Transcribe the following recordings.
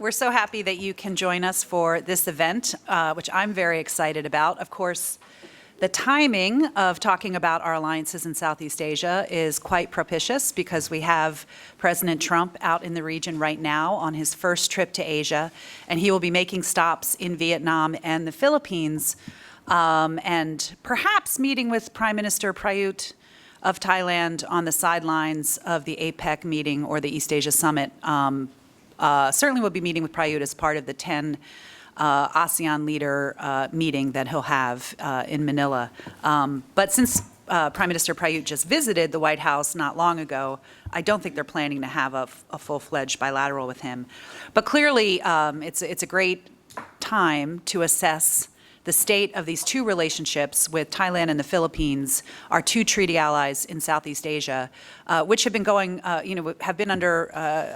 We're so happy that you can join us for this event, which I'm very excited about. Of course, the timing of talking about our alliances in Southeast Asia is quite propitious because we have President Trump out in the region right now on his first trip to Asia, and he will be making stops in Vietnam and the Philippines, and perhaps meeting with Prime Minister Prayut of Thailand on the sidelines of the APEC meeting or the East Asia Summit. Certainly will be meeting with Prayut as part of the 10 ASEAN leader meeting that he'll have in Manila. But since Prime Minister Prayut just visited the White House not long ago, I don't think they're planning to have a full-fledged bilateral with him. But clearly, it's a great time to assess the state of these two relationships with Thailand and the Philippines, our two treaty allies in Southeast Asia, which have been going, have been under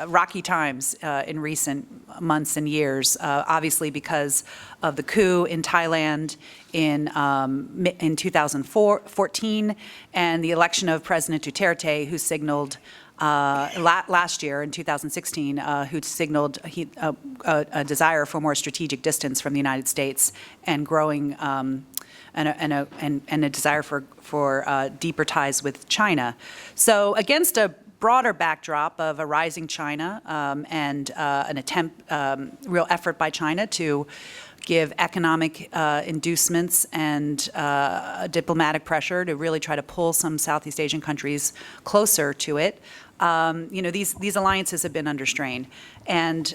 rocky times in recent months and years, obviously because of the coup in Thailand in 2014 and the election of President Duterte, who signaled last year in 2016, who signaled a desire for more strategic distance from the United States and growing and a desire for deeper ties with China. So against a broader backdrop of a rising China and an attempt, real effort by China to give economic inducements and diplomatic pressure to really try to pull some Southeast Asian countries closer to it. These alliances have been under strain, and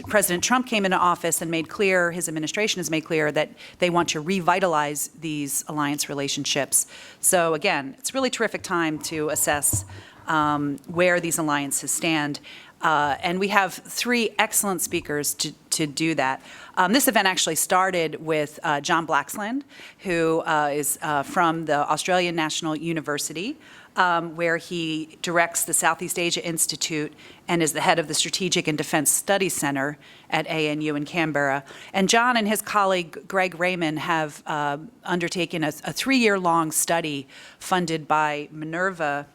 President Trump came into office and made clear, his administration has made clear that they want to revitalize these alliance relationships. So again, it's a really terrific time to assess where these alliances stand. And we have three excellent speakers to do that. This event actually started with John Blaxland, who is from the Australian National University, where he directs the Southeast Asia Institute and is the head of the Strategic and Defense Studies Center at ANU in Canberra. And John and his colleague Greg Raymond have undertaken a 3-year-long study funded by Minerva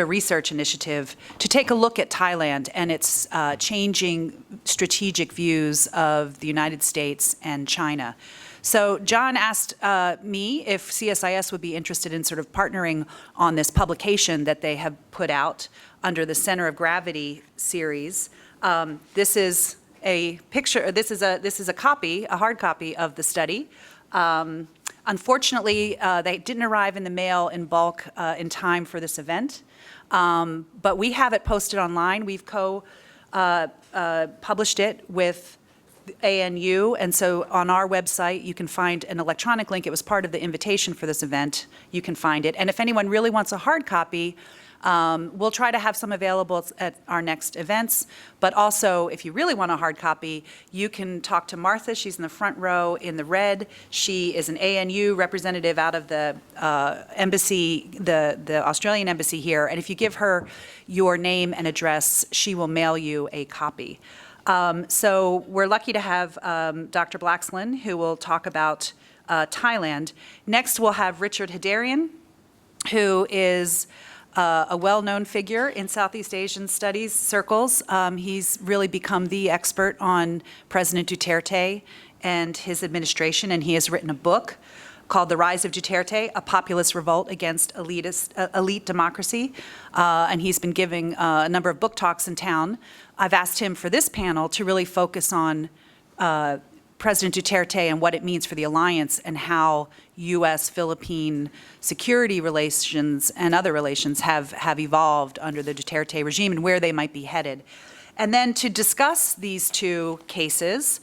Research Initiative to take a look at Thailand and its changing strategic views of the United States and China. So John asked me if CSIS would be interested in sort of partnering on this publication that they have put out under the Center of Gravity series. This is a picture. This is a copy, a hard copy of the study. Unfortunately, they didn't arrive in the mail in bulk in time for this event, but we have it posted online. We've published it with ANU, and so on our website you can find an electronic link. It was part of the invitation for this event. You can find it, and if anyone really wants a hard copy, we'll try to have some available at our next events, but also if you really want a hard copy, you can talk to Martha. She's in the front row in the red. She is an ANU representative out of the embassy, the Australian embassy here, and if you give her your name and address, she will mail you a copy. So we're lucky to have Dr. Blaxland, who will talk about Thailand. Next, we'll have Richard Heydarian, who is a well-known figure in Southeast Asian studies circles. He's really become the expert on President Duterte and his administration, and he has written a book called The Rise of Duterte, A Populist Revolt Against Elite Democracy, and he's been giving a number of book talks in town. I've asked him for this panel to really focus on President Duterte and what it means for the alliance and how U.S.-Philippine security relations and other relations have evolved under the Duterte regime and where they might be headed. And then to discuss these two cases,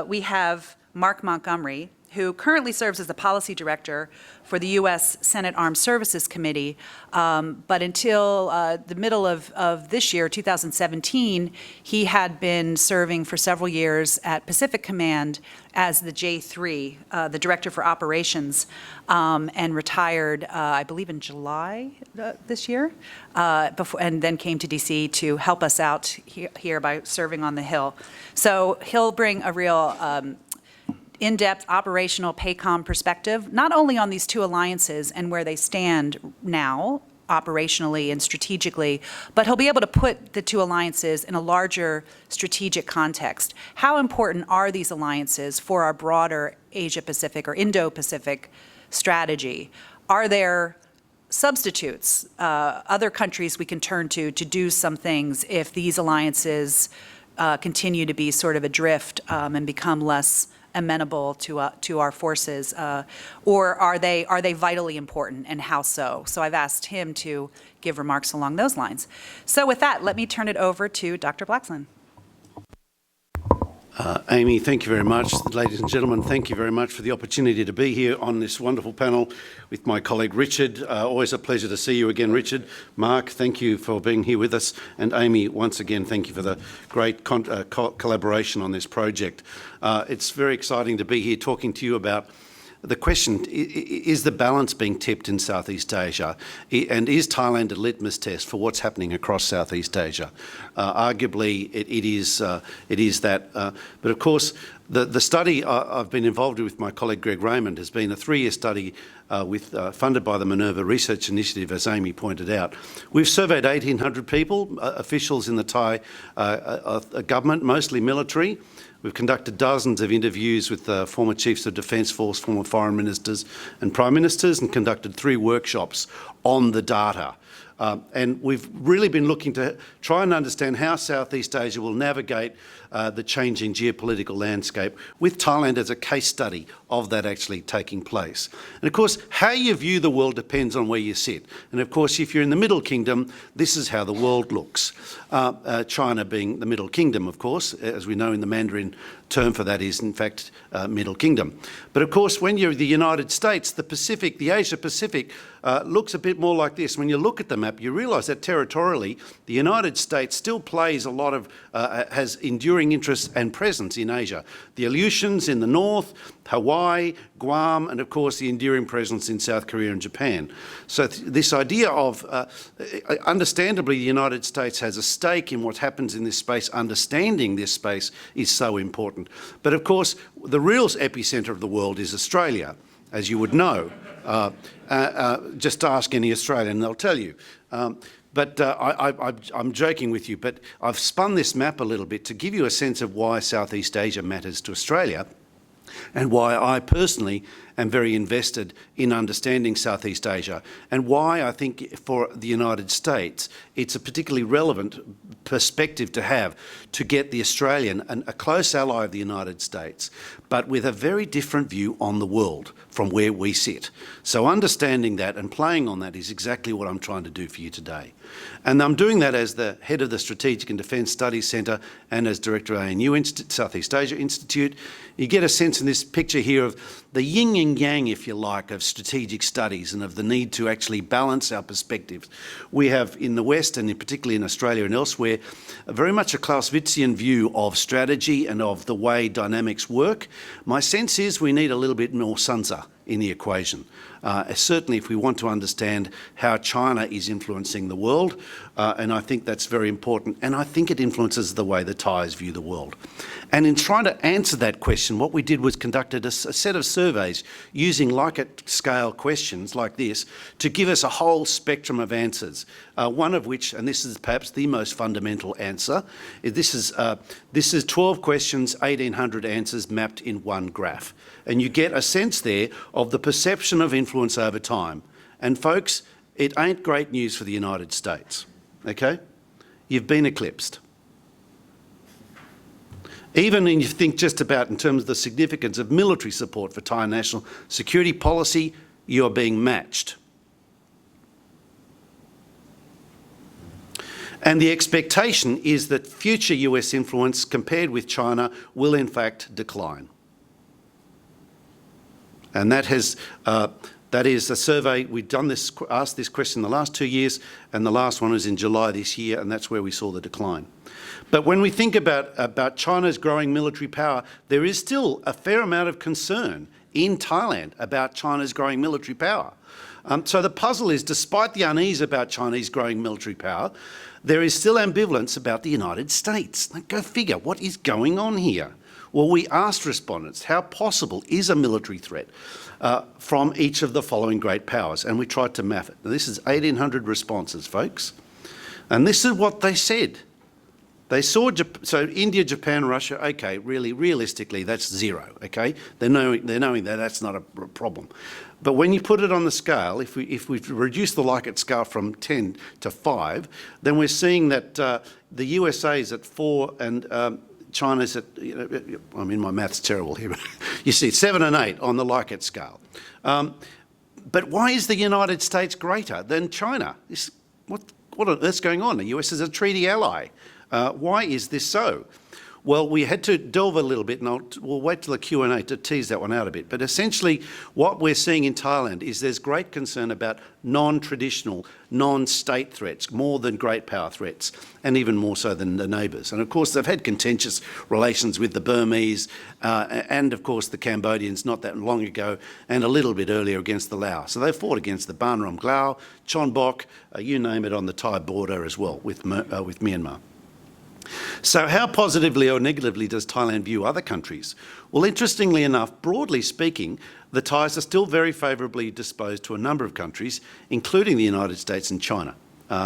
we have Mark Montgomery, who currently serves as the policy director for the U.S. Senate Armed Services Committee. But until the middle of this year, 2017, he had been serving for several years at Pacific Command as the J3, the Director for Operations, and retired, I believe, in July this year, and then came to D.C. to help us out here by serving on the Hill. So he'll bring a real in-depth operational PACOM perspective, not only on these two alliances and where they stand now operationally and strategically, but he'll be able to put the two alliances in a larger strategic context. How important are these alliances for our broader Asia-Pacific or Indo-Pacific strategy? Are there substitutes, other countries we can turn to do some things if these alliances continue to be sort of adrift and become less amenable to our forces, or are they vitally important, and how so? So I've asked him to give remarks along those lines. So with that, let me turn it over to Dr. Blaxland. Amy, thank you very much. Ladies and gentlemen, thank you very much for the opportunity to be here on this wonderful panel with my colleague Richard. Always a pleasure to see you again, Richard. Mark, thank you for being here with us. And Amy, once again, thank you for the great collaboration on this project. It's very exciting to be here talking to you about the question, is the balance being tipped in Southeast Asia? And is Thailand a litmus test for what's happening across Southeast Asia? Arguably, it is that. But of course, the study I've been involved with my colleague Greg Raymond has been a 3-year study funded by the Minerva Research Initiative, as Amy pointed out. We've surveyed 1,800 people, officials in the Thai government, mostly military. We've conducted dozens of interviews with former chiefs of defence force, former foreign ministers and prime ministers, and conducted 3 workshops on the data. And we've really been looking to try and understand how Southeast Asia will navigate the changing geopolitical landscape, with Thailand as a case study of that actually taking place. And of course, how you view the world depends on where you sit. And of course, if you're in the Middle Kingdom, this is how the world looks. China being the Middle Kingdom, of course, as we know in the Mandarin term for that is in fact Middle Kingdom. But of course, when you're the United States, the Pacific, the Asia Pacific looks a bit more like this. When you look at the map, you realise that territorially, the United States still plays a lot of, has enduring interest and presence in Asia. The Aleutians in the north, Hawaii, Guam, and of course the enduring presence in South Korea and Japan. So this idea of, understandably, the United States has a stake in what happens in this space. Understanding this space is so important. But of course, the real epicentre of the world is Australia, as you would know. Just ask any Australian and they'll tell you. But I'm joking with you, but I've spun this map a little bit to give you a sense of why Southeast Asia matters to Australia, and why I personally am very invested in understanding Southeast Asia, and why I think for the United States it's a particularly relevant perspective to have, to get the Australian, a close ally of the United States, but with a very different view on the world from where we sit. So understanding that and playing on that is exactly what I'm trying to do for you today. And I'm doing that as the head of the Strategic and Defence Studies Centre and as Director of ANU, Southeast Asia Institute. You get a sense in this picture here of the yin and yang, if you like, of strategic studies and of the need to actually balance our perspectives. We have in the West, and particularly in Australia and elsewhere, very much a Clausewitzian view of strategy and of the way dynamics work. My sense is we need a little bit more Sunza in the equation. Certainly if we want to understand how China is influencing the world, and I think that's very important, and I think it influences the way the Thais view the world. And in trying to answer that question, what we did was conducted a set of surveys using Likert-scale questions like this to give us a whole spectrum of answers, one of which, and this is perhaps the most fundamental answer, this is 12 questions, 1,800 answers mapped in one graph. And you get a sense there of the perception of influence over time. And folks, it ain't great news for the United States, okay? You've been eclipsed. Even when you think just about in terms of the significance of military support for Thai national security policy, you are being matched. And the expectation is that future US influence compared with China will in fact decline. And that is a survey. We've done this, asked this question the last 2 years, and the last one was in July this year, and that's where we saw the decline. But when we think about China's growing military power, there is still a fair amount of concern in Thailand about China's growing military power. So the puzzle is, despite the unease about Chinese growing military power, there is still ambivalence about the United States. Like, go figure, what is going on here? Well, we asked respondents, how possible is a military threat from each of the following great powers? And we tried to map it. Now, this is 1,800 responses, folks. And this is what they said. They saw, so India, Japan, Russia, okay, really, realistically, that's zero, okay? They're knowing that that's not a problem. But when you put it on the scale, if we reduce the Likert scale from 10 to 5, then we're seeing that the USA is at 4 and China's at, I mean, my math's terrible here, but you see 7 and 8 on the Likert scale. But why is the United States greater than China? What on earth's going on? The US is a treaty ally. Why is this so? Well, we had to delve a little bit, and we'll wait till the Q&A to tease that one out a bit. But essentially, what we're seeing in Thailand is there's great concern about non-traditional, non-state threats, more than great power threats, and even more so than the neighbours. And of course, they've had contentious relations with the Burmese and, of course, the Cambodians not that long ago, and a little bit earlier against the Laos. So they fought against the Ban Rom Glao, Chon Bok, you name it, on the Thai border as well with Myanmar. So how positively or negatively does Thailand view other countries? Well, interestingly enough, broadly speaking, the Thais are still very favourably disposed to a number of countries, including the United States and China.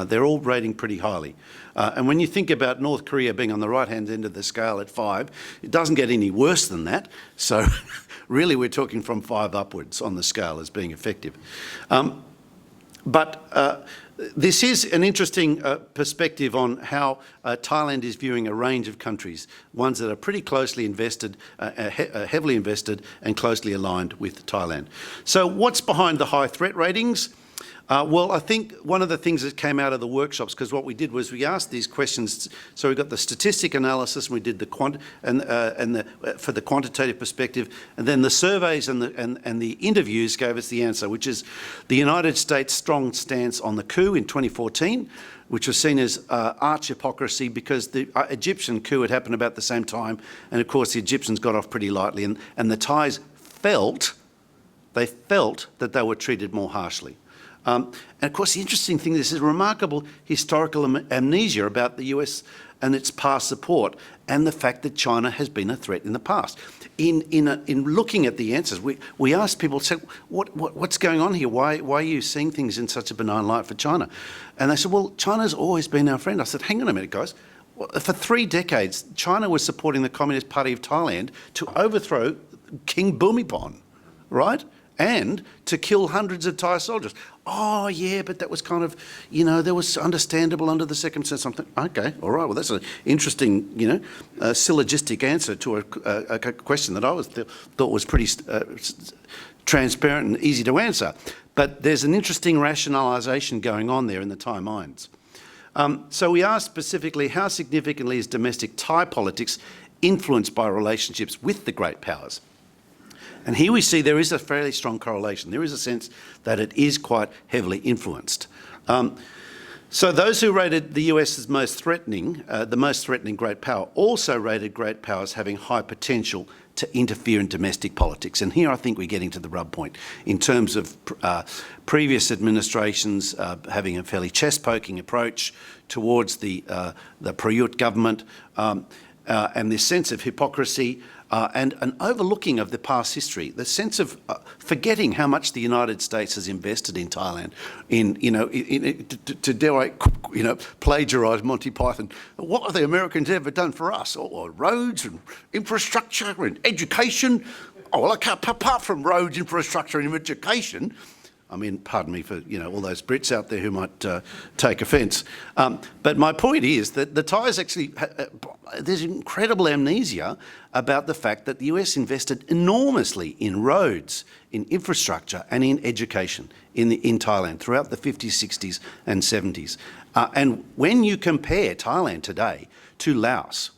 They're all rating pretty highly. And when you think about North Korea being on the right-hand end of the scale at 5, it doesn't get any worse than that. So really we're talking from 5 upwards on the scale as being effective. This is an interesting perspective on how Thailand is viewing a range of countries, ones that are pretty closely invested, heavily invested and closely aligned with Thailand. So what's behind the high threat ratings? Well, I think one of the things that came out of the workshops, because what we did was we asked these questions. So we got the statistic analysis, and we did the for the quantitative perspective, and then the surveys and the interviews gave us the answer, which is the United States' strong stance on the coup in 2014, which was seen as arch hypocrisy because the Egyptian coup had happened about the same time, and of course the Egyptians got off pretty lightly, and the Thais felt that they were treated more harshly. And of course, the interesting thing is remarkable historical amnesia about the US and its past support, and the fact that China has been a threat in the past. In looking at the answers, we asked people, said, what's going on here? Why are you seeing things in such a benign light for China? And they said, well, China's always been our friend. I said, hang on a minute, guys. For 3 decades, China was supporting the Communist Party of Thailand to overthrow King Bhumibol, right? And to kill hundreds of Thai soldiers. Oh, yeah, but that was kind of, that was understandable under the circumstances. Something. Okay, all right, well, that's an interesting, syllogistic answer to a question that I thought was pretty transparent and easy to answer. But there's an interesting rationalisation going on there in the Thai minds. So we asked specifically, how significantly is domestic Thai politics influenced by relationships with the great powers? And here we see there is a fairly strong correlation. There is a sense that it is quite heavily influenced. So those who rated the US as most threatening, the most threatening great power, also rated great powers having high potential to interfere in domestic politics. And here I think we're getting to the rub point in terms of previous administrations having a fairly chest-poking approach towards the Prayut government and this sense of hypocrisy and an overlooking of the past history, the sense of forgetting how much the United States has invested in Thailand, to dare I, plagiarise Monty Python. What have the Americans ever done for us? Or roads and infrastructure and education? Oh, well, apart from roads, infrastructure and education, I mean, pardon me for all those Brits out there who might take offence. But my point is that the Thais actually, there's incredible amnesia about the fact that the US invested enormously in roads, in infrastructure and in education in Thailand throughout the 50s, 60s and 70s. And when you compare Thailand today to Laos,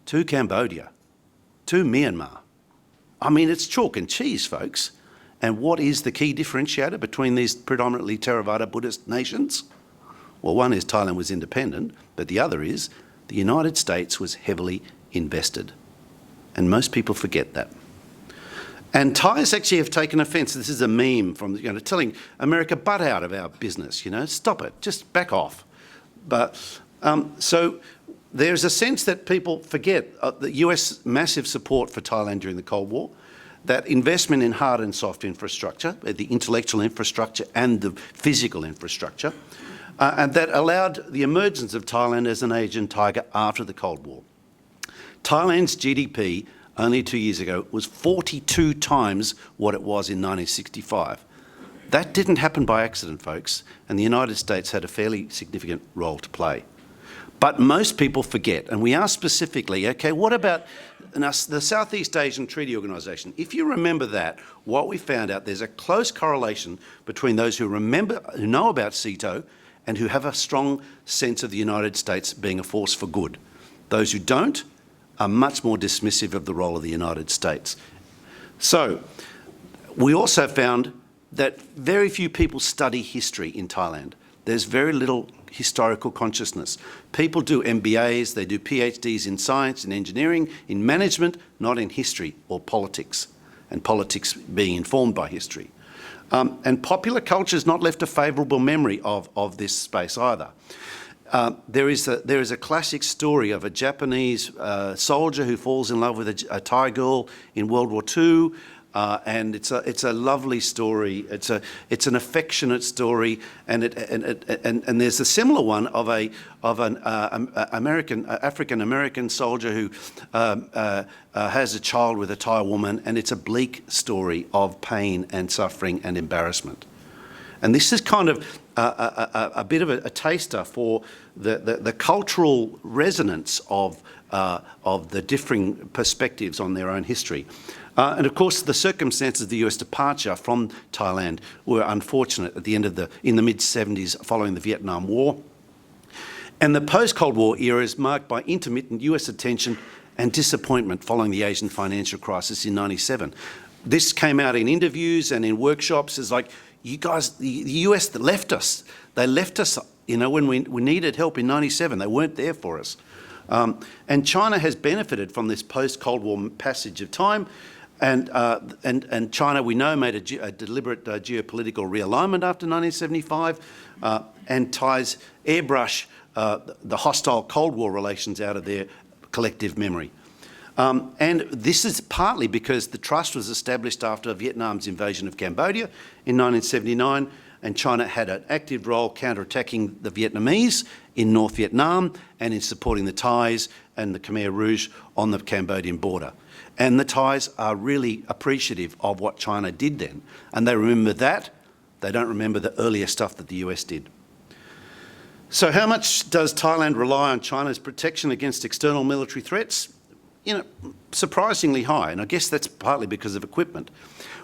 to Cambodia, to Myanmar, I mean, it's chalk and cheese, folks. And what is the key differentiator between these predominantly Theravada Buddhist nations? Well, one is Thailand was independent, but the other is the United States was heavily invested. And most people forget that. And Thais actually have taken offence. This is a meme from, telling America, butt out of our business, stop it, just back off. But so there's a sense that people forget the US massive support for Thailand during the Cold War, that investment in hard and soft infrastructure, the intellectual infrastructure and the physical infrastructure, and that allowed the emergence of Thailand as an Asian tiger after the Cold War. Thailand's GDP only 2 years ago was 42 times what it was in 1965. That didn't happen by accident, folks, and the United States had a fairly significant role to play. But most people forget, and we asked specifically, okay, what about the Southeast Asian Treaty Organisation? If you remember that, what we found out, there's a close correlation between those who know about SEATO and who have a strong sense of the United States being a force for good. Those who don't are much more dismissive of the role of the United States. So we also found that very few people study history in Thailand. There's very little historical consciousness. People do MBAs, they do PhDs in science, in engineering, in management, not in history or politics, and politics being informed by history. And popular culture has not left a favourable memory of this space either. There is a classic story of a Japanese soldier who falls in love with a Thai girl in World War II, and it's a lovely story. It's an affectionate story, and there's a similar one of an African American soldier who has a child with a Thai woman, and it's a bleak story of pain and suffering and embarrassment. And this is kind of a bit of a taster for the cultural resonance of the differing perspectives on their own history. And of course, the circumstances of the US departure from Thailand were unfortunate at the end of in the mid-70s following the Vietnam War. And the post-Cold War era is marked by intermittent US attention and disappointment following the Asian financial crisis in '97. This came out in interviews and in workshops as like, you guys, the US that left us. They left us, when we needed help in '97. They weren't there for us. And China has benefited from this post-Cold War passage of time. And China, we know, made a deliberate geopolitical realignment after 1975, and Thais airbrush the hostile Cold War relations out of their collective memory. And this is partly because the trust was established after Vietnam's invasion of Cambodia in 1979, and China had an active role counterattacking the Vietnamese in North Vietnam and in supporting the Thais and the Khmer Rouge on the Cambodian border. And the Thais are really appreciative of what China did then, and they remember that. They don't remember the earlier stuff that the US did. So how much does Thailand rely on China's protection against external military threats? Surprisingly high, and I guess that's partly because of equipment.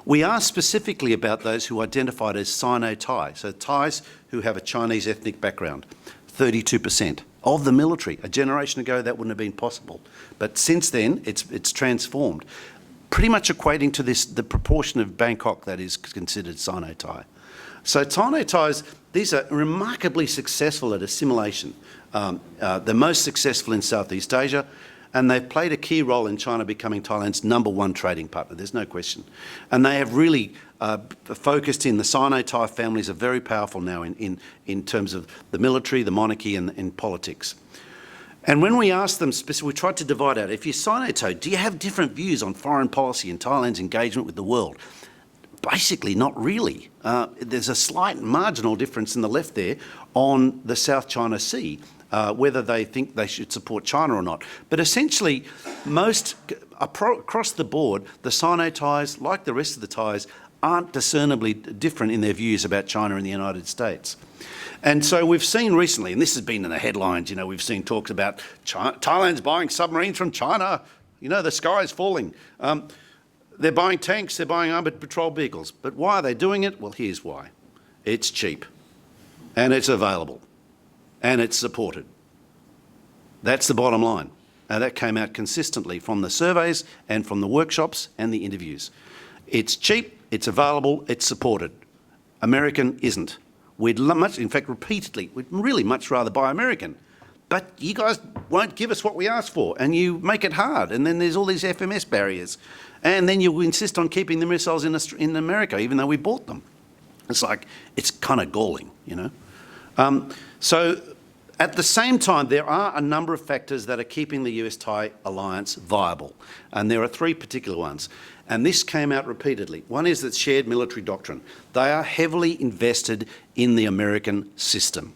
We asked specifically about those who identified as Sino-Thai, so Thais who have a Chinese ethnic background, 32% of the military. A generation ago, that wouldn't have been possible. But since then, it's transformed, pretty much equating to the proportion of Bangkok that is considered Sino-Thai. So Sino-Thais, these are remarkably successful at assimilation. They're most successful in Southeast Asia, and they've played a key role in China becoming Thailand's #1 trading partner, there's no question. And they have really focused in, the Sino-Thai families are very powerful now in terms of the military, the monarchy and in politics. And when we asked them specifically, we tried to divide out, if you're Sino-Thai, do you have different views on foreign policy and Thailand's engagement with the world? Basically, not really. There's a slight marginal difference in the left there on the South China Sea, whether they think they should support China or not. But essentially, across the board, the Sino-Thais, like the rest of the Thais, aren't discernibly different in their views about China and the United States. And so we've seen recently, and this has been in the headlines, we've seen talks about Thailand's buying submarines from China, the sky is falling. They're buying tanks, they're buying armoured patrol vehicles. But why are they doing it? Well, here's why. It's cheap, and it's available, and it's supported. That's the bottom line. Now, that came out consistently from the surveys and from the workshops and the interviews. It's cheap, it's available, it's supported. American isn't. In fact, repeatedly, we'd really much rather buy American. But you guys won't give us what we asked for, and you make it hard, and then there's all these FMS barriers, and then you insist on keeping the missiles in America, even though we bought them. It's like, it's kind of galling, you know. So at the same time, there are a number of factors that are keeping the US-Thai alliance viable, and there are three particular ones. And this came out repeatedly. One is that shared military doctrine. They are heavily invested in the American system.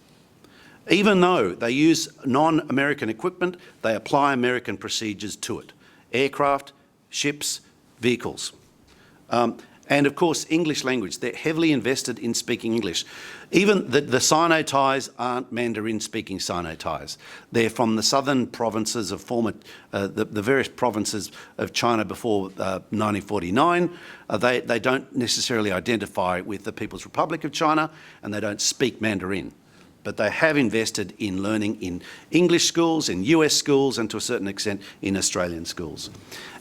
Even though they use non-American equipment, they apply American procedures to it. Aircraft, ships, vehicles. And of course, English language. They're heavily invested in speaking English. Even the Sino-Thais aren't Mandarin-speaking Sino-Thais. They're from the southern provinces of the various provinces of China before 1949. They don't necessarily identify with the People's Republic of China, and they don't speak Mandarin. But they have invested in learning in English schools, in US schools, and to a certain extent in Australian schools.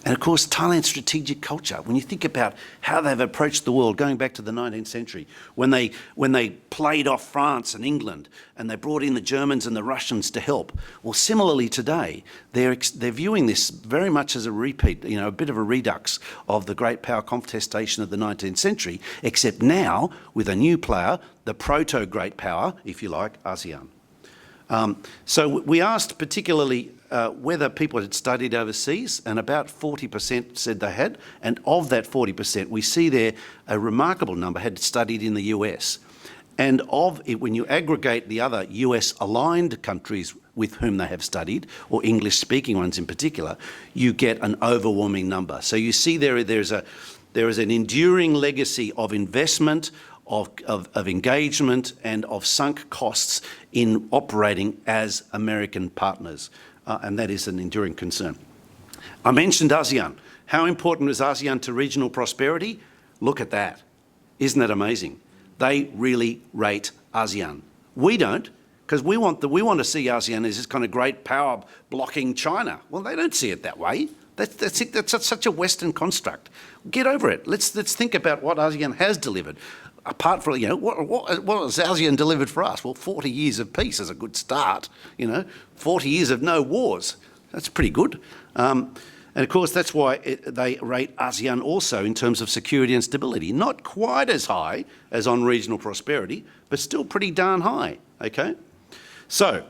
And of course, Thailand's strategic culture, when you think about how they've approached the world, going back to the 19th century, when they played off France and England, and they brought in the Germans and the Russians to help. Well, similarly today, they're viewing this very much as a repeat, you know, a bit of a redux of the great power contestation of the 19th century, except now with a new player, the proto-great power, if you like, ASEAN. So we asked particularly whether people had studied overseas, and about 40% said they had, and of that 40%, we see there a remarkable number had studied in the US. And of it, when you aggregate the other US-aligned countries with whom they have studied, or English-speaking ones in particular, you get an overwhelming number. So you see there is an enduring legacy of investment, of engagement, and of sunk costs in operating as American partners. And that is an enduring concern. I mentioned ASEAN. How important is ASEAN to regional prosperity? Look at that. Isn't that amazing? They really rate ASEAN. We don't, because we want to see ASEAN as this kind of great power blocking China. Well, they don't see it that way. That's such a Western construct. Get over it. Let's think about what ASEAN has delivered. Apart from, you know, what has ASEAN delivered for us? Well, 40 years of peace is a good start, you know, 40 years of no wars. That's pretty good. And of course, that's why they rate ASEAN also in terms of security and stability. Not quite as high as on regional prosperity, but still pretty darn high, okay? So,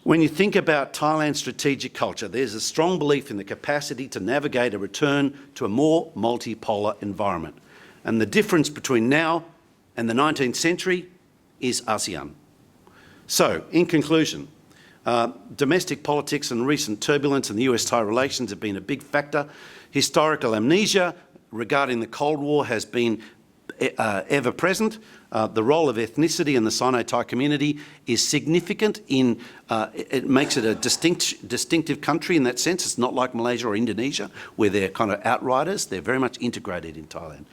when you think about Thailand's strategic culture, there's a strong belief in the capacity to navigate a return to a more multipolar environment. And the difference between now and the 19th century is ASEAN. So, in conclusion, domestic politics and recent turbulence in the US-Thai relations have been a big factor. Historical amnesia regarding the Cold War has been ever present. The role of ethnicity in the Sino-Thai community is significant in, it makes it a distinctive country in that sense. It's not like Malaysia or Indonesia, where they're kind of outriders. They're very much integrated in Thailand.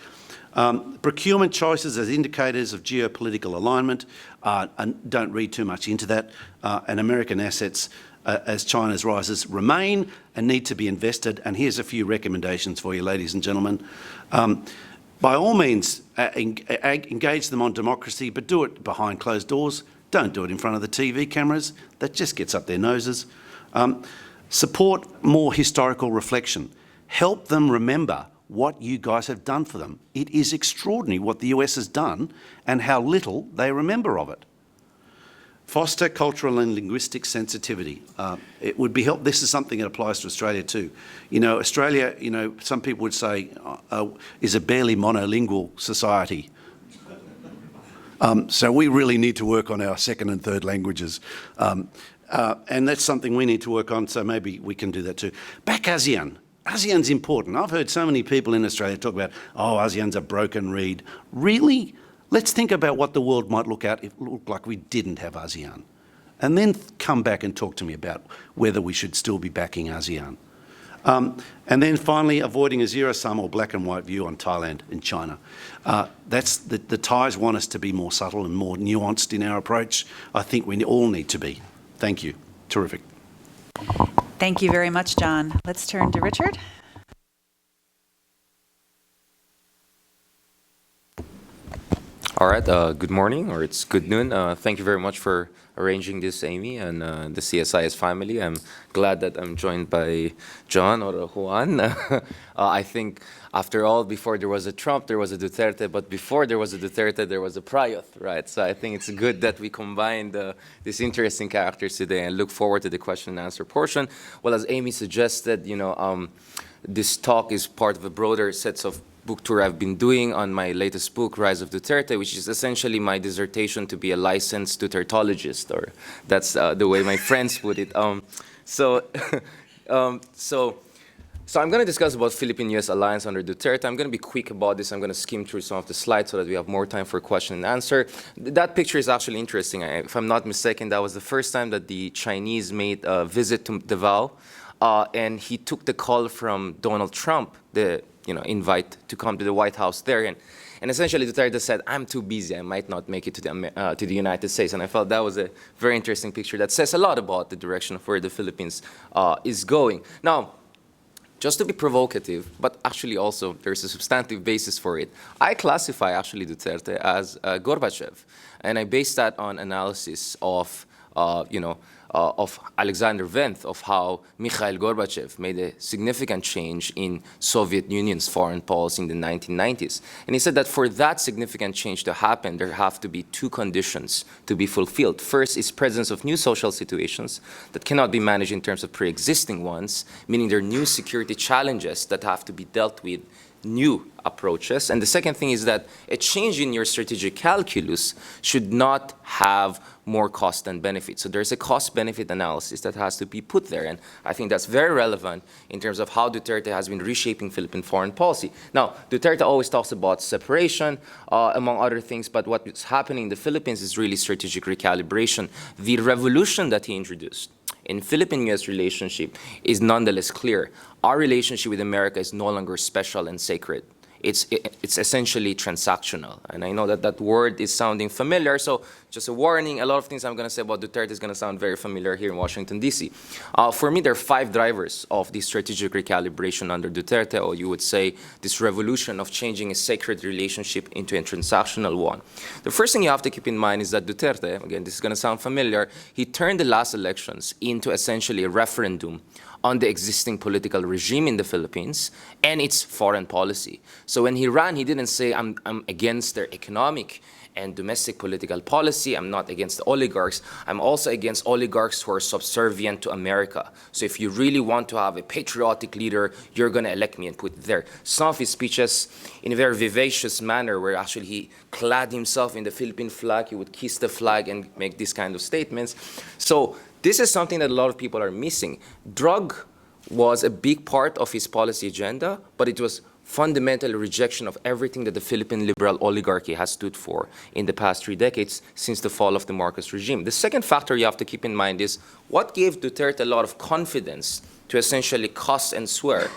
Procurement choices as indicators of geopolitical alignment, and don't read too much into that, and American assets as China's rises remain and need to be invested. And here's a few recommendations for you, ladies and gentlemen. By all means, engage them on democracy, but do it behind closed doors. Don't do it in front of the TV cameras. That just gets up their noses. Support more historical reflection. Help them remember what you guys have done for them. It is extraordinary what the US has done and how little they remember of it. Foster cultural and linguistic sensitivity. It would be helpful. This is something that applies to Australia too. You know, Australia, you know, some people would say, is a barely monolingual society. So we really need to work on our second and third languages. And that's something we need to work on, so maybe we can do that too. Back ASEAN. ASEAN's important. I've heard so many people in Australia talk about, oh, ASEAN's a broken reed. Really? Let's think about what the world might look like we didn't have ASEAN. And then come back and talk to me about whether we should still be backing ASEAN. And then finally, avoiding a zero-sum or black and white view on Thailand and China. That's the Thais want us to be more subtle and more nuanced in our approach. I think we all need to be. Thank you. Terrific. Thank you very much, John. Let's turn to Richard. All All right, good morning, or it's good noon. Thank you very much for arranging this, Amy, and the CSIS family. I'm glad that I'm joined by John or Juan. I think, after all, before there was a Trump, there was a Duterte, but before there was a Duterte, there was a Prayut, right? So I think it's good that we combined these interesting characters today and look forward to the question and answer portion. Well, as Amy suggested, this talk is part of a broader set of book tour I've been doing on my latest book, Rise of Duterte, which is essentially my dissertation to be a licensed Dutertologist, or that's the way my friends put it. So I'm going to discuss about Philippine-U.S. alliance under Duterte. I'm going to be quick about this. I'm going to skim through some of the slides so that we have more time for question and answer. That picture is actually interesting. If I'm not mistaken, that was the first time that the Chinese made a visit to Davao, and he took the call from Donald Trump, the invite to come to the White House there. And essentially, Duterte said, I'm too busy. I might not make it to the United States. And I felt that was a very interesting picture that says a lot about the direction of where the Philippines is going. Now, just to be provocative, but actually also there's a substantive basis for it, I classify actually Duterte as Gorbachev. And I base that on analysis of Alexander Wendt, of how Mikhail Gorbachev made a significant change in Soviet Union's foreign policy in the 1990s. And he said that for that significant change to happen, there have to be two conditions to be fulfilled. First is presence of new social situations that cannot be managed in terms of pre-existing ones, meaning there are new security challenges that have to be dealt with, new approaches. And the second thing is that a change in your strategic calculus should not have more cost than benefit. So there's a cost-benefit analysis that has to be put there. And I think that's very relevant in terms of how Duterte has been reshaping Philippine foreign policy. Now, Duterte always talks about separation, among other things, but what is happening in the Philippines is really strategic recalibration. The revolution that he introduced in Philippine-U.S. relationship is nonetheless clear. Our relationship with America is no longer special and sacred. It's essentially transactional. And I know that that word is sounding familiar, so just a warning, a lot of things I'm going to say about Duterte is going to sound very familiar here in Washington, D.C. For me, there are 5 drivers of this strategic recalibration under Duterte, or you would say this revolution of changing a sacred relationship into a transactional one. The first thing you have to keep in mind is that Duterte, again, this is going to sound familiar, he turned the last elections into essentially a referendum on the existing political regime in the Philippines and its foreign policy. So when he ran, he didn't say, I'm against their economic and domestic political policy. I'm not against the oligarchs. I'm also against oligarchs who are subservient to America. So if you really want to have a patriotic leader, you're going to elect me and put it there. Some of his speeches, in a very vivacious manner, where actually he clad himself in the Philippine flag, he would kiss the flag and make these kind of statements. So this is something that a lot of people are missing. Drug was a big part of his policy agenda, but it was fundamental rejection of everything that the Philippine liberal oligarchy has stood for in the past 3 decades since the fall of the Marcos regime. The second factor you have to keep in mind is what gave Duterte a lot of confidence to essentially cuss and swear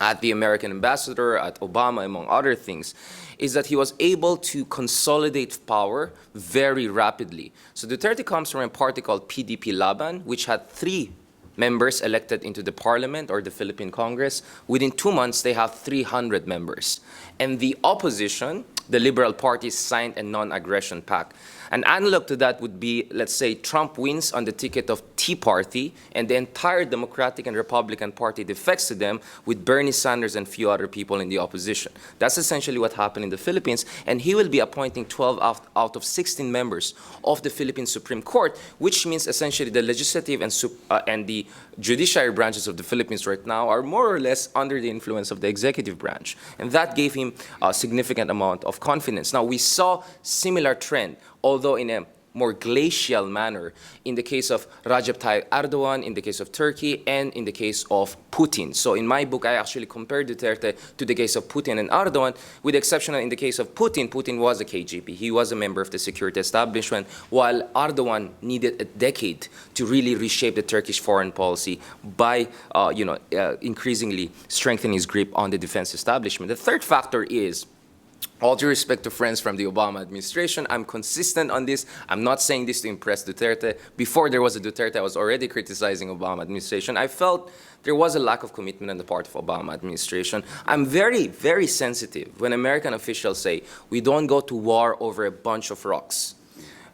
at the American ambassador, at Obama, among other things, is that he was able to consolidate power very rapidly. So Duterte comes from a party called PDP Laban, which had 3 members elected into the parliament or the Philippine Congress. Within 2 months, they have 300 members. And the opposition, the Liberal Party, signed a non-aggression pact. An analog to that would be, let's say, Trump wins on the ticket of Tea Party, and the entire Democratic and Republican Party defects to them with Bernie Sanders and few other people in the opposition. That's essentially what happened in the Philippines, and he will be appointing 12 out of 16 members of the Philippine Supreme Court, which means essentially the legislative and the judiciary branches of the Philippines right now are more or less under the influence of the executive branch. And that gave him a significant amount of confidence. Now, we saw similar trend, although in a more glacial manner, in the case of Recep Tayyip Erdogan, in the case of Turkey, and in the case of Putin. So in my book, I actually compared Duterte to the case of Putin and Erdogan, with the exception that in the case of Putin, Putin was a KGB. He was a member of the security establishment, while Erdogan needed a decade to really reshape the Turkish foreign policy by increasingly strengthening his grip on the defense establishment. The third factor is all due respect to friends from the Obama administration, I'm consistent on this. I'm not saying this to impress Duterte. Before there was a Duterte, I was already criticizing Obama administration. I felt there was a lack of commitment on the part of Obama administration. I'm very, very sensitive when American officials say, we don't go to war over a bunch of rocks.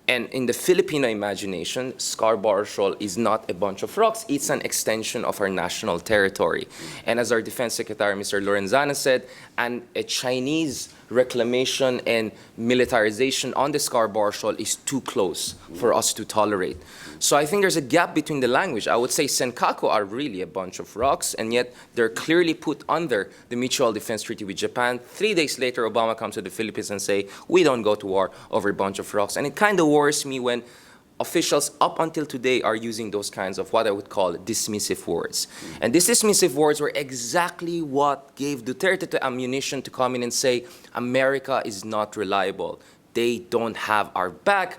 And in the Filipino imagination, Scarborough Shoal is not a bunch of rocks. It's an extension of our national territory. And as our Defense Secretary, Mr. Lorenzana, said, and a Chinese reclamation and militarization on the Scarborough Shoal is too close for us to tolerate. So I think there's a gap between the language. I would say Senkaku are really a bunch of rocks, and yet they're clearly put under the Mutual Defense Treaty with Japan. 3 days later, Obama comes to the Philippines and say, we don't go to war over a bunch of rocks. And it kind of worries me when officials up until today are using those kinds of what I would call dismissive words. And these dismissive words were exactly what gave Duterte the ammunition to come in and say, America is not reliable. They don't have our back,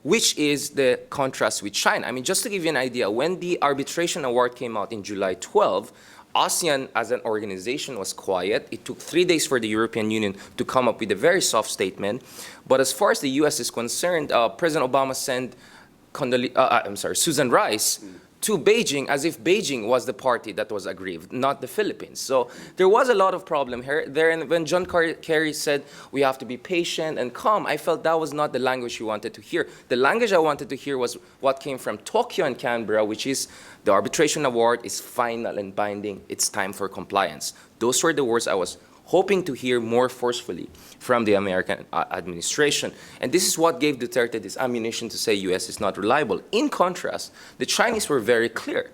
which is the contrast with China. I mean, just to give you an idea, when the arbitration award came out in July 12, ASEAN as an organization was quiet. It took 3 days for the European Union to come up with a very soft statement. But as far as the U.S. is concerned, President Obama sent Susan Rice to Beijing as if Beijing was the party that was aggrieved, not the Philippines. So there was a lot of problem here. And when John Kerry said we have to be patient and calm, I felt that was not the language he wanted to hear. The language I wanted to hear was what came from Tokyo and Canberra, which is the arbitration award is final and binding. It's time for compliance. Those were the words I was hoping to hear more forcefully from the American administration. And this is what gave Duterte this ammunition to say U.S. is not reliable. In contrast, the Chinese were very clear.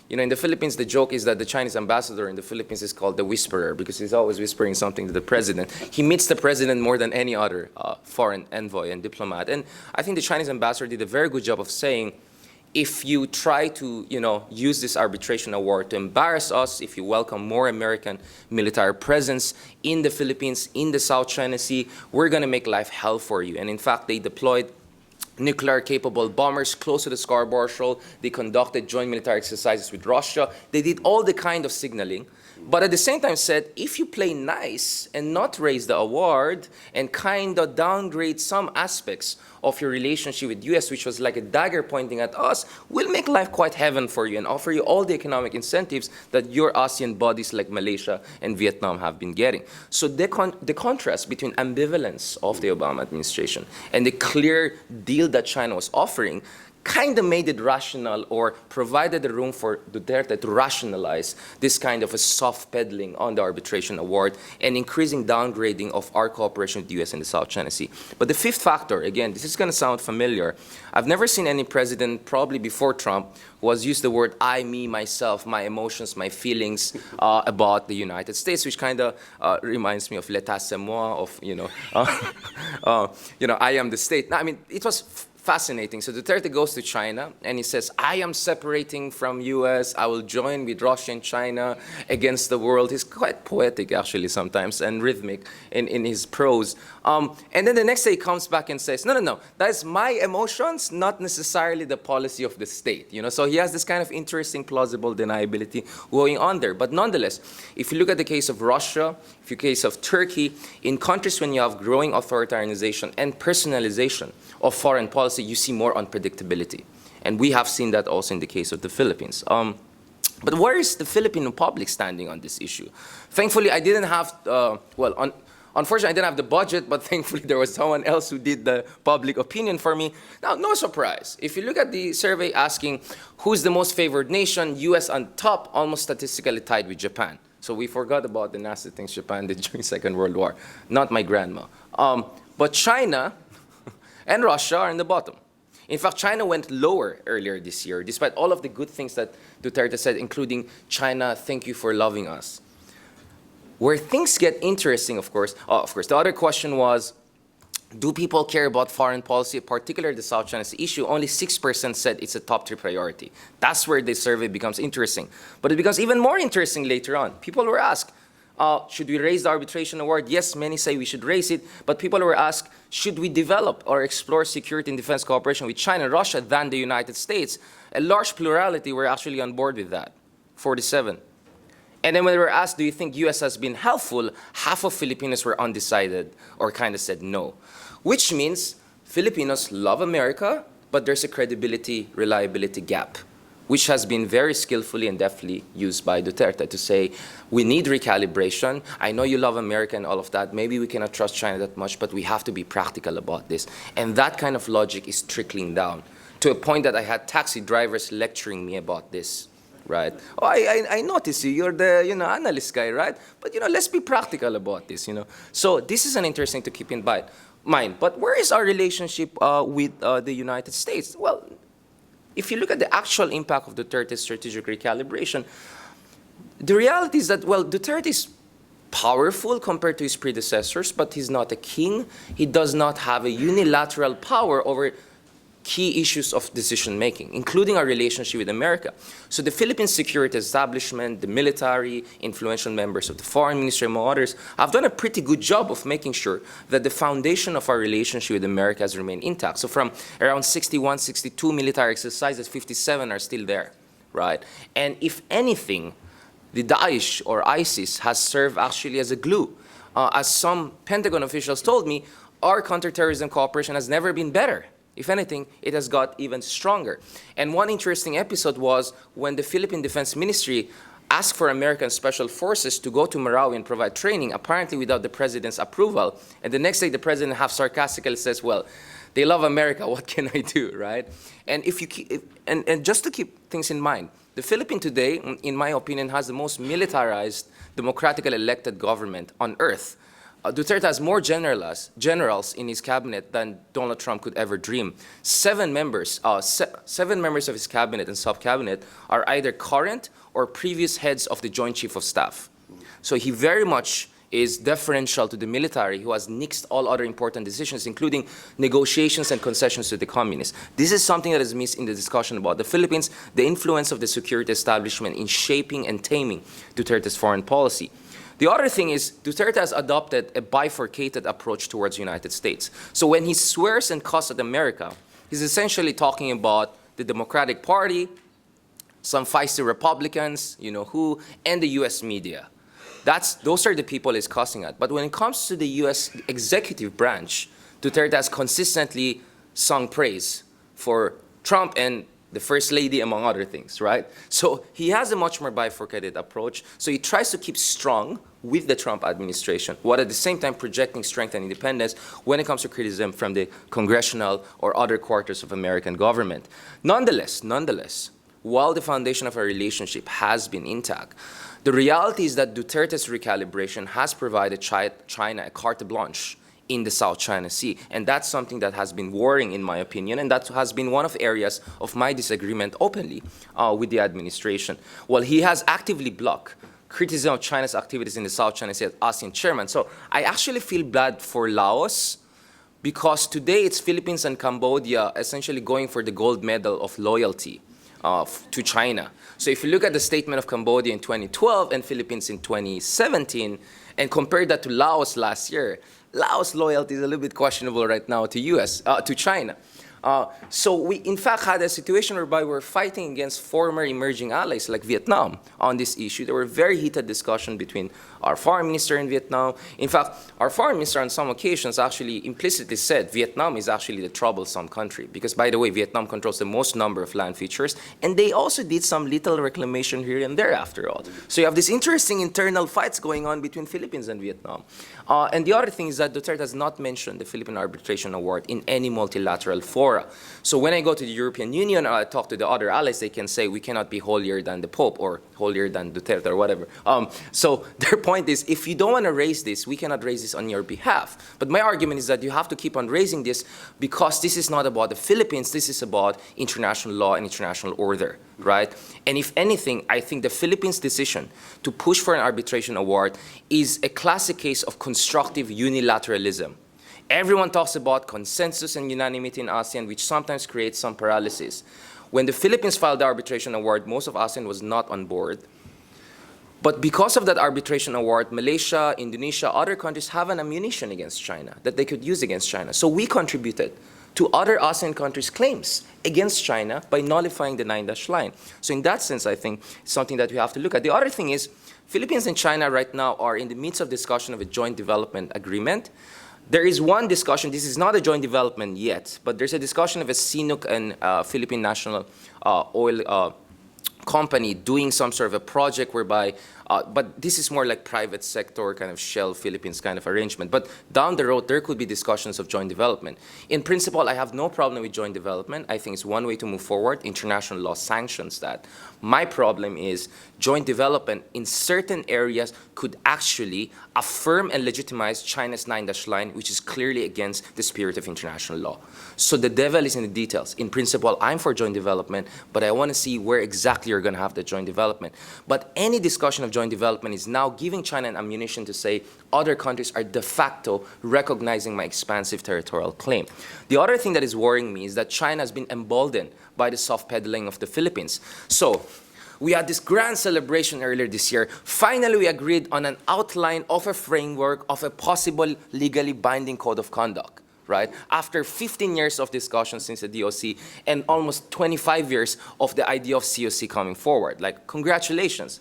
In the Philippines, the joke is that the Chinese ambassador in the Philippines is called the whisperer because he's always whispering something to the president. He meets the president more than any other foreign envoy and diplomat. And I think the Chinese ambassador did a very good job of saying, if you try to, use this arbitration award to embarrass us, if you welcome more American military presence in the Philippines, in the South China Sea, we're going to make life hell for you. And in fact, they deployed nuclear-capable bombers close to the Scarborough Shoal. They conducted joint military exercises with Russia. They did all the kind of signaling. But at the same time said, if you play nice and not raise the award and kind of downgrade some aspects of your relationship with U.S., which was like a dagger pointing at us, we'll make life quite heaven for you and offer you all the economic incentives that your ASEAN buddies like Malaysia and Vietnam have been getting. So the contrast between ambivalence of the Obama administration and the clear deal that China was offering kind of made it rational or provided the room for Duterte to rationalize this kind of a soft peddling on the arbitration award and increasing downgrading of our cooperation with the U.S. in the South China Sea. But the fifth factor, again, this is going to sound familiar. I've never seen any president, probably before Trump, who has used the word I, me, myself, my emotions, my feelings about the United States, which kind of reminds me of l'état c'est moi, of, I am the state. Now, I mean, it was fascinating. So Duterte goes to China and he says, I am separating from U.S. I will join with Russia and China against the world. He's quite poetic, actually, sometimes, and rhythmic in his prose. And then the next day he comes back and says, no, that is my emotions, not necessarily the policy of the state. So he has this kind of interesting, plausible deniability going on there. But nonetheless, if you look at the case of Russia, if you case of Turkey, in countries when you have growing authoritarianization and personalization of foreign policy, you see more unpredictability. And we have seen that also in the case of the Philippines. But where is the Filipino public standing on this issue? Thankfully, I didn't have, unfortunately, I didn't have the budget, but thankfully there was someone else who did the public opinion for me. Now, no surprise. If you look at the survey asking who's the most favored nation, U.S. on top, almost statistically tied with Japan. So we forgot about the nasty things Japan did during Second World War. Not my grandma. But China and Russia are in the bottom. In fact, China went lower earlier this year, despite all of the good things that Duterte said, including China, thank you for loving us. Where things get interesting, of course, the other question was, do people care about foreign policy, particularly the South China Sea issue? Only 6% said it's a top 3 priority. That's where the survey becomes interesting. But it becomes even more interesting later on. People were asked, should we raise the arbitration award? Yes, many say we should raise it, but people were asked, should we develop or explore security and defense cooperation with China and Russia than the United States? A large plurality were actually on board with that, 47. And then when we were asked, do you think U.S. has been helpful, half of Filipinos were undecided or kind of said no, which means Filipinos love America, but there's a credibility, reliability gap, which has been very skillfully and deftly used by Duterte to say, we need recalibration. I know you love America and all of that. Maybe we cannot trust China that much, but we have to be practical about this. And that kind of logic is trickling down to a point that I had taxi drivers lecturing me about this. Right? Oh, I notice you. You're the analyst guy, right? But let's be practical about this. So this is an interesting to keep in mind. But where is our relationship with the United States? Well, if you look at the actual impact of Duterte's strategic recalibration, the reality is that, well, Duterte is powerful compared to his predecessors, but he's not a king. He does not have a unilateral power over key issues of decision-making, including our relationship with America. So the Philippine security establishment, the military, influential members of the foreign ministry, among others, have done a pretty good job of making sure that the foundation of our relationship with America has remained intact. So from around 61, 62 military exercises, 57 are still there, right? And if anything, the Daesh or ISIS has served actually as a glue. As some Pentagon officials told me, our counterterrorism cooperation has never been better. If anything, it has got even stronger. And one interesting episode was when the Philippine Defense Ministry asked for American Special Forces to go to Marawi and provide training, apparently without the president's approval. And the next day, the president half sarcastically says, well, they love America, what can I do, right? And just to keep things in mind, the Philippines today, in my opinion, has the most militarized, democratically elected government on earth. Duterte has more generals in his cabinet than Donald Trump could ever dream. Seven members of his cabinet and sub-cabinet are either current or previous heads of the Joint Chief of Staff. So he very much is deferential to the military, who has nixed all other important decisions, including negotiations and concessions to the communists. This is something that is missed in the discussion about the Philippines, the influence of the security establishment in shaping and taming Duterte's foreign policy. The other thing is Duterte has adopted a bifurcated approach towards the United States. So when he swears and cusses at America, he's essentially talking about the Democratic Party, some feisty Republicans, and the U.S. media. Those are the people he's cussing at. But when it comes to the U.S. executive branch, Duterte has consistently sung praise for Trump and the First Lady, among other things, right? So he has a much more bifurcated approach. So he tries to keep strong with the Trump administration, while at the same time projecting strength and independence when it comes to criticism from the congressional or other quarters of American government. Nonetheless, while the foundation of our relationship has been intact, the reality is that Duterte's recalibration has provided China a carte blanche in the South China Sea. And that's something that has been worrying, in my opinion, and that has been one of the areas of my disagreement openly with the administration. Well, he has actively blocked criticism of China's activities in the South China Sea as ASEAN chairman. So I actually feel bad for Laos, because today it's Philippines and Cambodia essentially going for the gold medal of loyalty to China. So if you look at the statement of Cambodia in 2012 and Philippines in 2017, and compare that to Laos last year, Laos' loyalty is a little bit questionable right now to China. So we, in fact, had a situation whereby we're fighting against former emerging allies like Vietnam on this issue. There were very heated discussions between our foreign minister in Vietnam. In fact, our foreign minister on some occasions actually implicitly said Vietnam is actually the troublesome country, because, by the way, Vietnam controls the most number of land features, and they also did some little reclamation here and there after all. So you have these interesting internal fights going on between Philippines and Vietnam. And the other thing is that Duterte has not mentioned the Philippine Arbitration Award in any multilateral fora. So when I go to the European Union or I talk to the other allies, they can say we cannot be holier than the Pope or holier than Duterte or whatever. So their point is, if you don't want to raise this, we cannot raise this on your behalf. But my argument is that you have to keep on raising this, because this is not about the Philippines, this is about international law and international order, right? And if anything, I think the Philippines' decision to push for an arbitration award is a classic case of constructive unilateralism. Everyone talks about consensus and unanimity in ASEAN, which sometimes creates some paralysis. When the Philippines filed the arbitration award, most of ASEAN was not on board. But because of that arbitration award, Malaysia, Indonesia, other countries have an ammunition against China that they could use against China. So we contributed to other ASEAN countries' claims against China by nullifying the 9-dash line. So in that sense, I think it's something that we have to look at. The other thing is, Philippines and China right now are in the midst of discussion of a joint development agreement. There is one discussion, this is not a joint development yet, but there's a discussion of a CNOOC and Philippine National Oil company doing some sort of a project whereby, but this is more like private sector kind of Shell Philippines kind of arrangement. But down the road, there could be discussions of joint development. In principle, I have no problem with joint development. I think it's one way to move forward. International law sanctions that. My problem is joint development in certain areas could actually affirm and legitimize China's 9-dash line, which is clearly against the spirit of international law. So the devil is in the details. In principle, I'm for joint development, but I want to see where exactly you're going to have the joint development. But any discussion of joint development is now giving China an ammunition to say other countries are de facto recognizing my expansive territorial claim. The other thing that is worrying me is that China has been emboldened by the soft pedaling of the Philippines. So we had this grand celebration earlier this year. Finally, we agreed on an outline of a framework of a possible legally binding code of conduct, right? After 15 years of discussion since the DOC and almost 25 years of the idea of COC coming forward. Like, congratulations.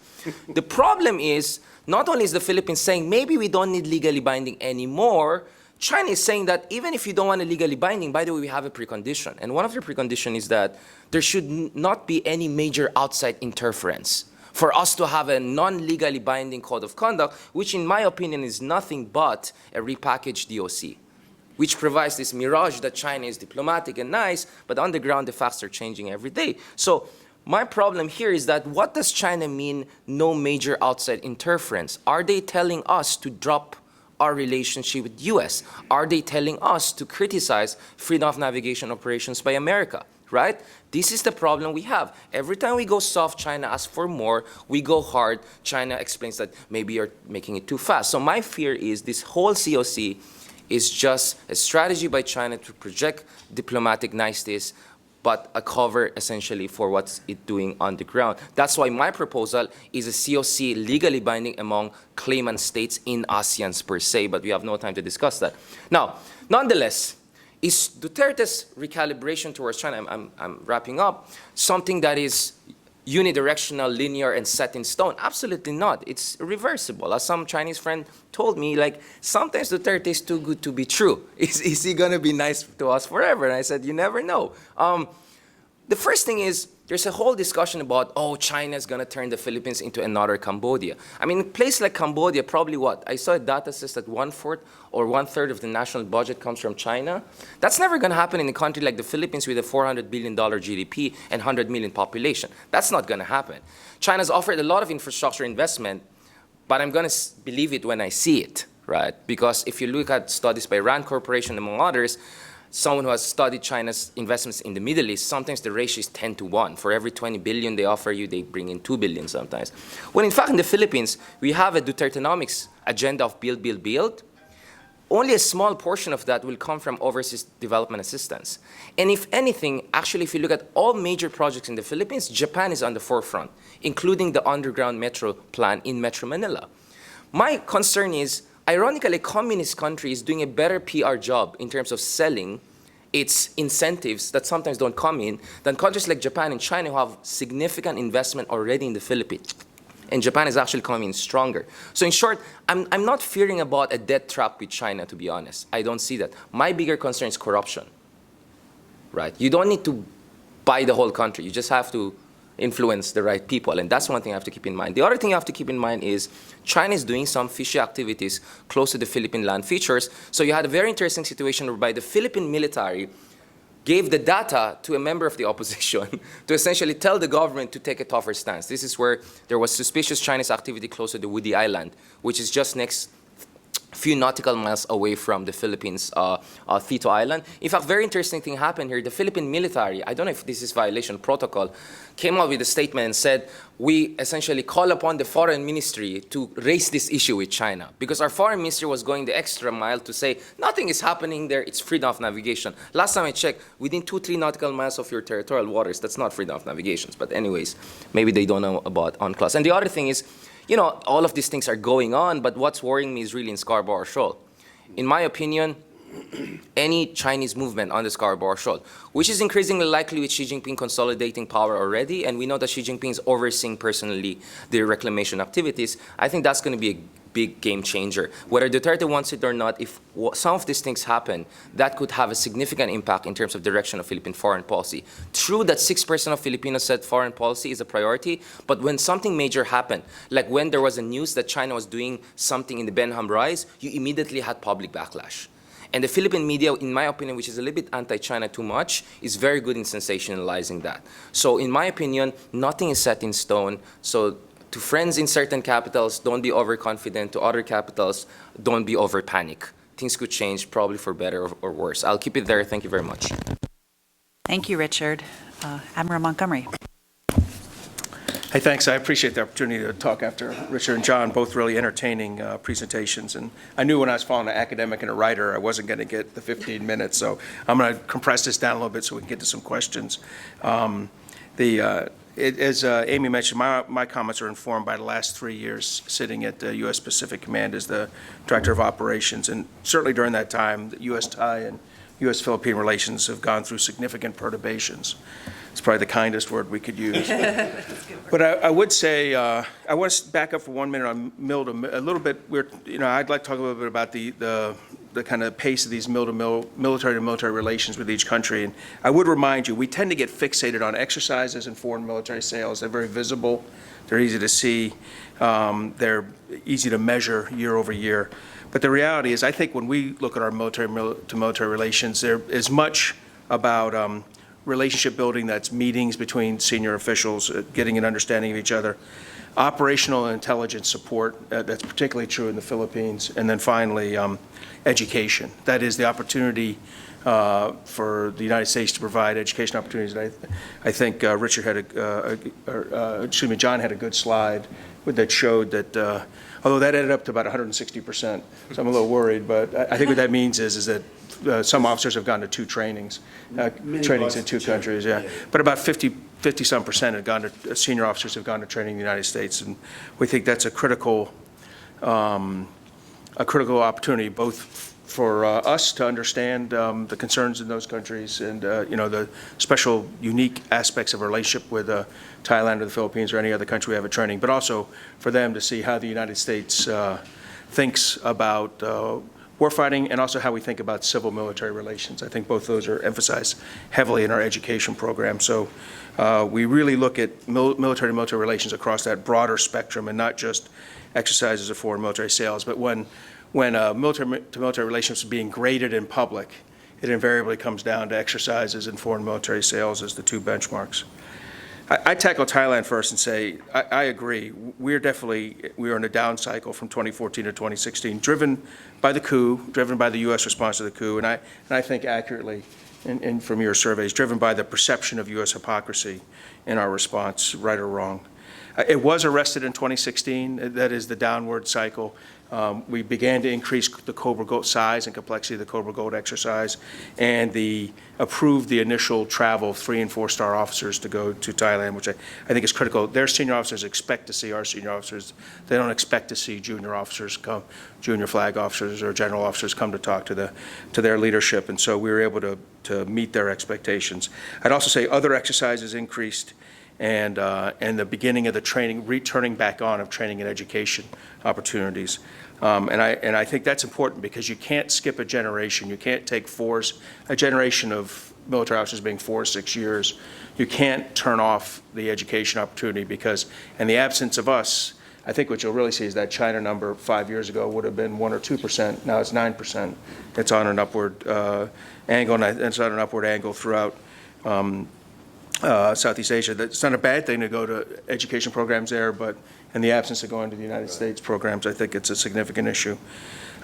The problem is, not only is the Philippines saying, maybe we don't need legally binding anymore, China is saying that even if you don't want a legally binding, by the way, we have a precondition. And one of the preconditions is that there should not be any major outside interference for us to have a non-legally binding code of conduct, which in my opinion is nothing but a repackaged DOC, which provides this mirage that China is diplomatic and nice, but on the ground the facts are changing every day. So my problem here is that what does China mean, no major outside interference? Are they telling us to drop our relationship with the U.S.? Are they telling us to criticize freedom of navigation operations by America, right? This is the problem we have. Every time we go soft, China asks for more. We go hard, China explains that maybe you're making it too fast. So my fear is this whole COC is just a strategy by China to project diplomatic niceties, but a cover essentially for what's it doing on the ground. That's why my proposal is a COC legally binding among claimant states in ASEAN per se, but we have no time to discuss that. Now, nonetheless, is Duterte's recalibration towards China, I'm wrapping up, something that is unidirectional, linear, and set in stone? Absolutely not. It's reversible. As some Chinese friend told me, like, sometimes Duterte is too good to be true. Is he going to be nice to us forever? And I said, you never know. The first thing is, there's a whole discussion about, oh, China's going to turn the Philippines into another Cambodia. I mean, a place like Cambodia, probably what? I saw a data says that 1/4 or 1/3 of the national budget comes from China. That's never going to happen in a country like the Philippines with a $400 billion GDP and 100 million population. That's not going to happen. China's offered a lot of infrastructure investment, but I'm going to believe it when I see it, right? Because if you look at studies by Rand Corporation, among others, someone who has studied China's investments in the Middle East, sometimes the ratio is 10 to 1. For every 20 billion they offer you, they bring in 2 billion sometimes. When in fact in the Philippines, we have a Dutertenomics agenda of build, build, build. Only a small portion of that will come from overseas development assistance. And if anything, actually, if you look at all major projects in the Philippines, Japan is on the forefront, including the underground metro plan in Metro Manila. My concern is, ironically, a communist country is doing a better PR job in terms of selling its incentives that sometimes don't come in than countries like Japan and China who have significant investment already in the Philippines. And Japan is actually coming in stronger. So in short, I'm not fearing about a debt trap with China, to be honest. I don't see that. My bigger concern is corruption, right? You don't need to buy the whole country. You just have to influence the right people, and that's one thing I have to keep in mind. The other thing you have to keep in mind is China is doing some fishy activities close to the Philippine land features. So you had a very interesting situation whereby the Philippine military gave the data to a member of the opposition to essentially tell the government to take a tougher stance. This is where there was suspicious Chinese activity close to the Woody Island, which is just next few nautical miles away from the Philippines, Thito Island. In fact, very interesting thing happened here. The Philippine military, I don't know if this is violation of protocol, came out with a statement and said, we essentially call upon the foreign ministry to raise this issue with China, because our foreign ministry was going the extra mile to say, nothing is happening there, it's freedom of navigation. Last time I checked, within 2-3 nautical miles of your territorial waters, that's not freedom of navigation. But anyways, maybe they don't know about UNCLOS. And the other thing is, you know, all of these things are going on, but what's worrying me is really in Scarborough Shoal. In my opinion, any Chinese movement on the Scarborough Shoal, which is increasingly likely with Xi Jinping consolidating power already, and we know that Xi Jinping is overseeing personally the reclamation activities. I think that's going to be a big game changer. Whether Duterte wants it or not, if some of these things happen, that could have a significant impact in terms of direction of Philippine foreign policy. True that 6% of Filipinos said foreign policy is a priority, but when something major happened, like when there was a news that China was doing something in the Benham Rise, you immediately had public backlash. And the Philippine media, in my opinion, which is a little bit anti-China too much, is very good in sensationalizing that. So in my opinion, nothing is set in stone. So to friends in certain capitals, don't be overconfident. To other capitals, don't be over-panic. Things could change, probably for better or worse. I'll keep it there. Thank you very much. Thank you, Richard. Admiral Montgomery. Hey, thanks. I appreciate the opportunity to talk after Richard and John, both really entertaining presentations. And I knew when I was following an academic and a writer, I wasn't going to get the 15 minutes. So I'm going to compress this down a little bit so we can get to some questions. As Amy mentioned, my comments are informed by the last 3 years sitting at the U.S. Pacific Command as the Director of Operations. And certainly during that time, the U.S.-Thai and U.S.-Philippine relations have gone through significant perturbations. It's probably the kindest word we could use. But I would say, I want to back up for 1 minute on a little bit. I'd like to talk a little bit about the kind of pace of these military to military relations with each country. And I would remind you, we tend to get fixated on exercises and foreign military sales. They're very visible. They're easy to see. They're easy to measure year over year. But the reality is, I think when we look at our military to military relations, there is much about relationship building, that's meetings between senior officials, getting an understanding of each other, operational and intelligence support, that's particularly true in the Philippines, and then finally, education. That is the opportunity for the United States to provide education opportunities. And I think Richard had John had a good slide that showed that, although that ended up to about 160%, so I'm a little worried, but I think what that means is that some officers have gone to 2 trainings in 2 countries, yeah. But about 50-some% have gone to, senior officers have gone to training in the United States, and we think that's a critical opportunity, both for us to understand the concerns in those countries and the special, unique aspects of our relationship with Thailand or the Philippines or any other country we have a training, but also for them to see how the United States thinks about warfighting and also how we think about civil-military relations. I think both those are emphasized heavily in our education program. So we really look at military-to-military relations across that broader spectrum and not just exercises of foreign military sales, but when military-to-military relations are being graded in public, it invariably comes down to exercises and foreign military sales as the 2 benchmarks. I tackle Thailand first and say, I agree. We are in a down cycle from 2014 to 2016, driven by the coup, driven by the U.S. response to the coup, and I think accurately, and from your surveys, driven by the perception of U.S. hypocrisy in our response, right or wrong. It was arrested in 2016. That is the downward cycle. We began to increase the Cobra Gold size and complexity of the Cobra Gold exercise, and approved the initial travel of 3- and 4-star officers to go to Thailand, which I think is critical. Their senior officers expect to see our senior officers. They don't expect to see junior officers come, junior flag officers or general officers come to talk to their leadership, and so we were able to meet their expectations. I'd also say other exercises increased, and the beginning of the training, returning back on of training and education opportunities. And I think that's important because you can't skip a generation. You can't take a generation of military officers being 4 or 6 years. You can't turn off the education opportunity because, in the absence of us, I think what you'll really see is that China number 5 years ago would have been 1 or 2%. Now it's 9%. It's on an upward angle, and it's on an upward angle throughout Southeast Asia. It's not a bad thing to go to education programs there, but in the absence of going to the United States programs, I think it's a significant issue.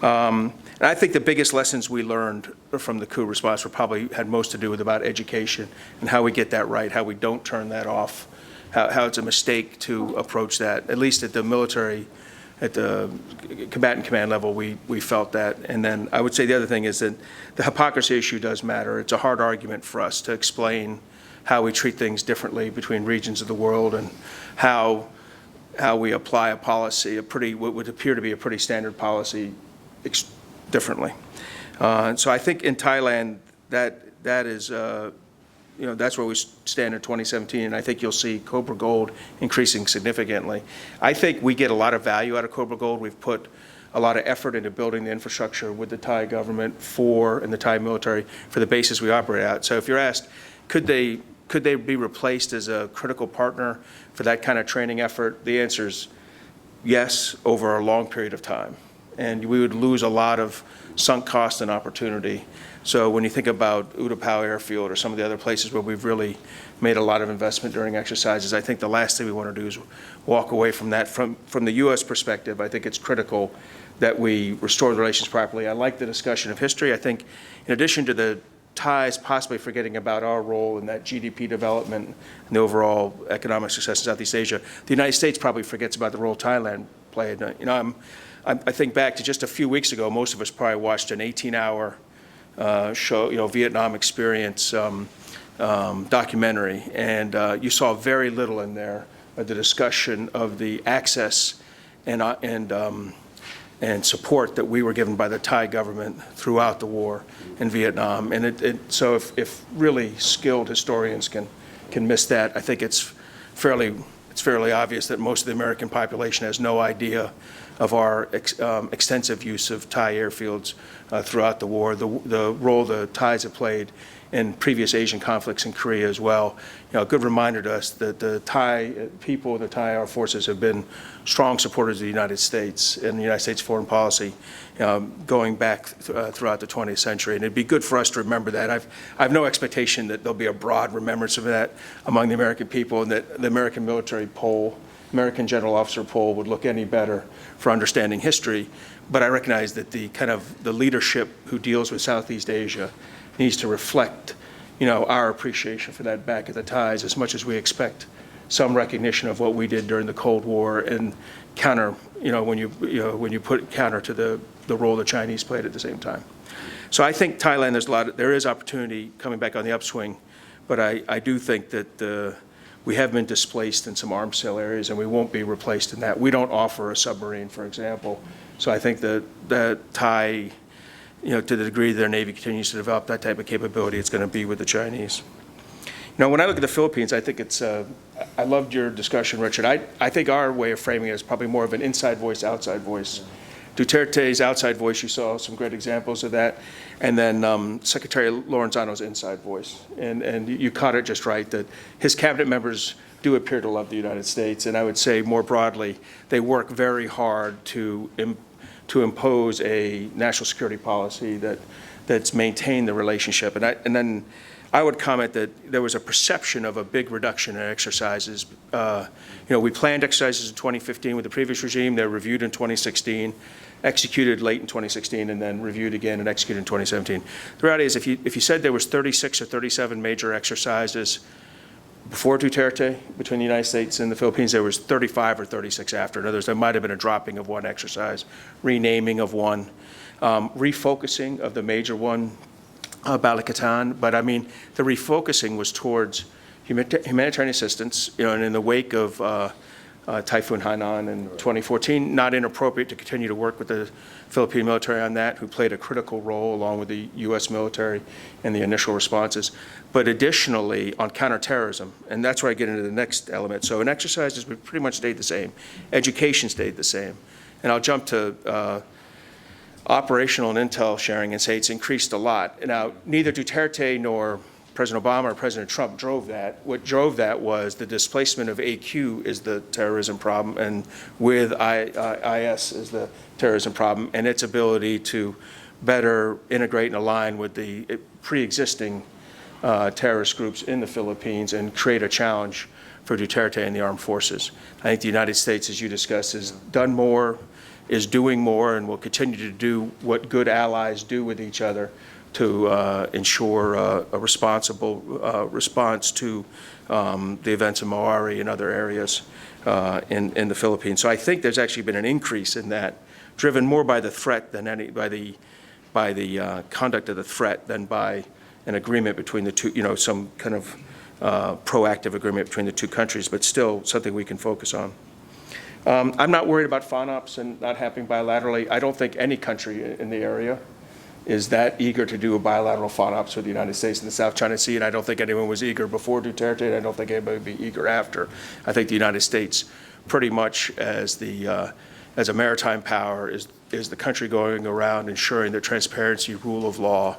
And I think the biggest lessons we learned from the coup response probably had most to do with about education and how we get that right, how we don't turn that off, how it's a mistake to approach that. At least at the military, at the combatant command level, we felt that. And then I would say the other thing is that the hypocrisy issue does matter. It's a hard argument for us to explain how we treat things differently between regions of the world and how we apply a policy, what would appear to be a pretty standard policy, differently. And so I think in Thailand, that is, that's where we stand in 2017, and I think you'll see Cobra Gold increasing significantly. I think we get a lot of value out of Cobra Gold. We've put a lot of effort into building the infrastructure with the Thai government and the Thai military for the bases we operate at. So if you're asked, could they be replaced as a critical partner for that kind of training effort? The answer is yes, over a long period of time. And we would lose a lot of sunk cost and opportunity. So when you think about Utapao Airfield or some of the other places where we've really made a lot of investment during exercises, I think the last thing we want to do is walk away from that. From the U.S. perspective, I think it's critical that we restore the relations properly. I like the discussion of history. I think in addition to the Thais possibly forgetting about our role in that GDP development and the overall economic success in Southeast Asia, the United States probably forgets about the role Thailand played. I think back to just a few weeks ago, most of us probably watched an 18-hour show, Vietnam Experience documentary, and you saw very little in there of the discussion of the access and support that we were given by the Thai government throughout the war in Vietnam. And so if really skilled historians can miss that, I think it's fairly obvious that most of the American population has no idea of our extensive use of Thai airfields throughout the war, the role the Thais have played in previous Asian conflicts in Korea as well. A good reminder to us that the Thai people, the Thai armed forces have been strong supporters of the United States and the United States foreign policy going back throughout the 20th century. And it'd be good for us to remember that. I have no expectation that there'll be a broad remembrance of that among the American people, and that the American military poll, American general officer poll, would look any better for understanding history. But I recognize that the leadership who deals with Southeast Asia needs to reflect, our appreciation for that back at the Thais, as much as we expect some recognition of what we did during the Cold War and counter, when you put counter to the role the Chinese played at the same time. So I think Thailand, there is opportunity coming back on the upswing, but I do think that we have been displaced in some arms sale areas, and we won't be replaced in that. We don't offer a submarine, for example. So I think that Thai, to the degree their Navy continues to develop that type of capability, it's going to be with the Chinese. When I look at the Philippines, I think I loved your discussion, Richard. I think our way of framing it is probably more of an inside voice, outside voice. Duterte's outside voice, you saw some great examples of that. And then Secretary Lorenzano's inside voice. And you caught it just right, that his cabinet members do appear to love the United States. And I would say more broadly, they work very hard to impose a national security policy that's maintained the relationship. And then I would comment that there was a perception of a big reduction in exercises. We planned exercises in 2015 with the previous regime. They were reviewed in 2016, executed late in 2016, and then reviewed again and executed in 2017. The reality is, if you said there was 36 or 37 major exercises before Duterte between the United States and the Philippines, there was 35 or 36 after. In other words, there might have been a dropping of one exercise, renaming of one, refocusing of the major one, Balikatan. But I mean, the refocusing was towards humanitarian assistance, and in the wake of Typhoon Hainan in 2014, not inappropriate to continue to work with the Philippine military on that, who played a critical role along with the U.S. military in the initial responses. But additionally, on counterterrorism, and that's where I get into the next element. So in exercises, we pretty much stayed the same. Education stayed the same. And I'll jump to operational and intel sharing and say it's increased a lot. Now, neither Duterte nor President Obama or President Trump drove that. What drove that was the displacement of AQ is the terrorism problem, and with IS is the terrorism problem, and its ability to better integrate and align with the pre-existing terrorist groups in the Philippines and create a challenge for Duterte and the armed forces. I think the United States, as you discussed, has done more, is doing more, and will continue to do what good allies do with each other to ensure a responsible response to the events in Mauari and other areas in the Philippines. So I think there's actually been an increase in that, driven more by the threat than by the conduct of the threat than by an agreement between the two, some kind of proactive agreement between the two countries, but still something we can focus on. I'm not worried about FONOPs and not happening bilaterally. I don't think any country in the area is that eager to do a bilateral FONOPS with the United States in the South China Sea, and I don't think anyone was eager before Duterte, and I don't think anybody would be eager after. I think the United States, pretty much as a maritime power, is the country going around ensuring that transparency, rule of law,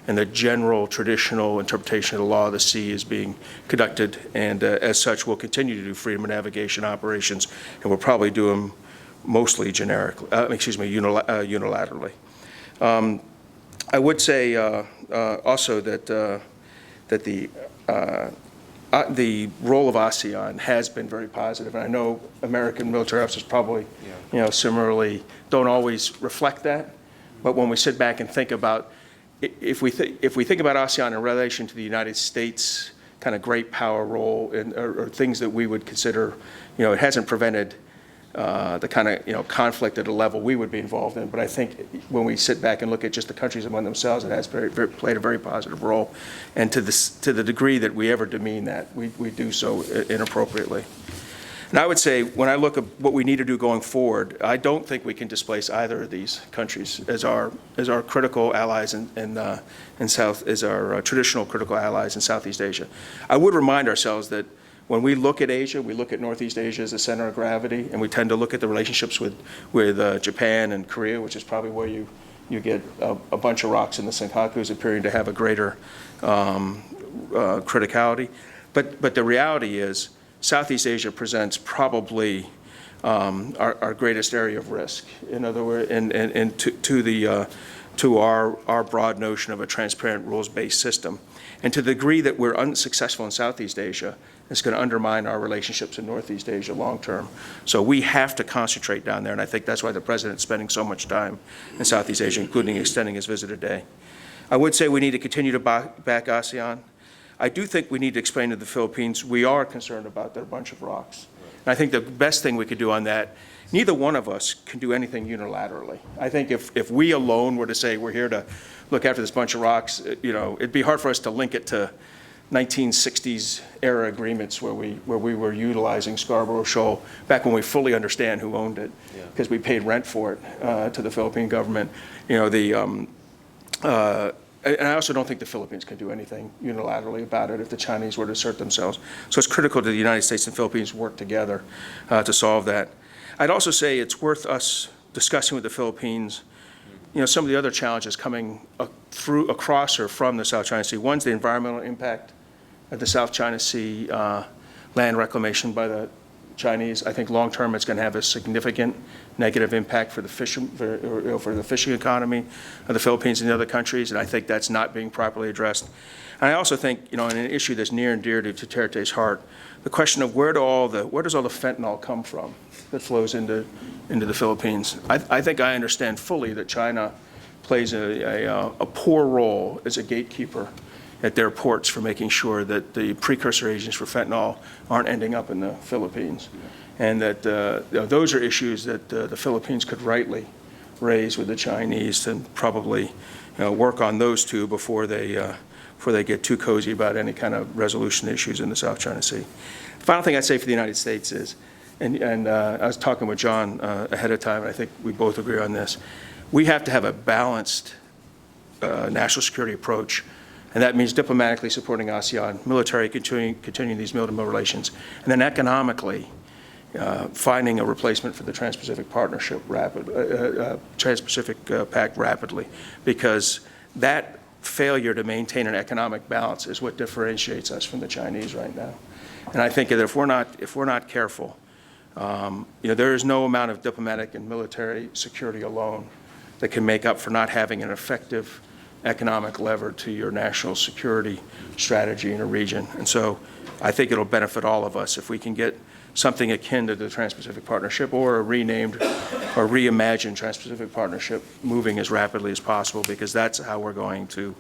and the general traditional interpretation of the law of the sea is being conducted, and as such, we'll continue to do freedom of navigation operations, and we'll probably do them mostly unilaterally. I would say also that the role of ASEAN has been very positive, and I know American military officers probably, similarly don't always reflect that. But when we sit back and think about, if we think about ASEAN in relation to the United States kind of great power role, or things that we would consider, it hasn't prevented the kind of conflict at a level we would be involved in. But I think when we sit back and look at just the countries among themselves, it has played a very positive role. And to the degree that we ever demean that, we do so inappropriately. And I would say, when I look at what we need to do going forward, I don't think we can displace either of these countries as our critical allies as our traditional critical allies in Southeast Asia. I would remind ourselves that when we look at Asia, we look at Northeast Asia as the center of gravity, and we tend to look at the relationships with Japan and Korea, which is probably where you get a bunch of rocks in the Senkakus appearing to have a greater criticality. But the reality is, Southeast Asia presents probably our greatest area of risk. In other words, to our broad notion of a transparent rules-based system. And to the degree that we're unsuccessful in Southeast Asia, it's going to undermine our relationships in Northeast Asia long term. So we have to concentrate down there, and I think that's why the President's spending so much time in Southeast Asia, including extending his visit today. I would say we need to continue to back ASEAN. I do think we need to explain to the Philippines we are concerned about their bunch of rocks. And I think the best thing we could do on that, neither one of us can do anything unilaterally. I think if we alone were to say we're here to look after this bunch of rocks, it'd be hard for us to link it to 1960s era agreements where we were utilizing Scarborough Shoal back when we fully understand who owned it, because we paid rent for it to the Philippine government. And I also don't think the Philippines can do anything unilaterally about it if the Chinese were to assert themselves. So it's critical that the United States and Philippines work together to solve that. I'd also say it's worth us discussing with the Philippines some of the other challenges coming across or from the South China Sea. One's the environmental impact of the South China Sea land reclamation by the Chinese. I think long term it's going to have a significant negative impact for the fishing economy of the Philippines and the other countries, and I think that's not being properly addressed. And I also think, in an issue that's near and dear to Duterte's heart, the question of where does all the fentanyl come from that flows into the Philippines. I think I understand fully that China plays a poor role as a gatekeeper at their ports for making sure that the precursor agents for fentanyl aren't ending up in the Philippines. And that those are issues that the Philippines could rightly raise with the Chinese and probably work on those two before they get too cozy about any kind of resolution issues in the South China Sea. The final thing I'd say for the United States is, and I was talking with John ahead of time, and I think we both agree on this, we have to have a balanced national security approach. And that means diplomatically supporting ASEAN, military continuing these military relations, and then economically finding a replacement for the Trans-Pacific Partnership Trans-Pacific Pact rapidly, because that failure to maintain an economic balance is what differentiates us from the Chinese right now. And I think that if we're not careful, there is no amount of diplomatic and military security alone that can make up for not having an effective economic lever to your national security strategy in a region. And so I think it'll benefit all of us if we can get something akin to the Trans-Pacific Partnership or a renamed or reimagined Trans-Pacific Partnership moving as rapidly as possible, because that's how we're going to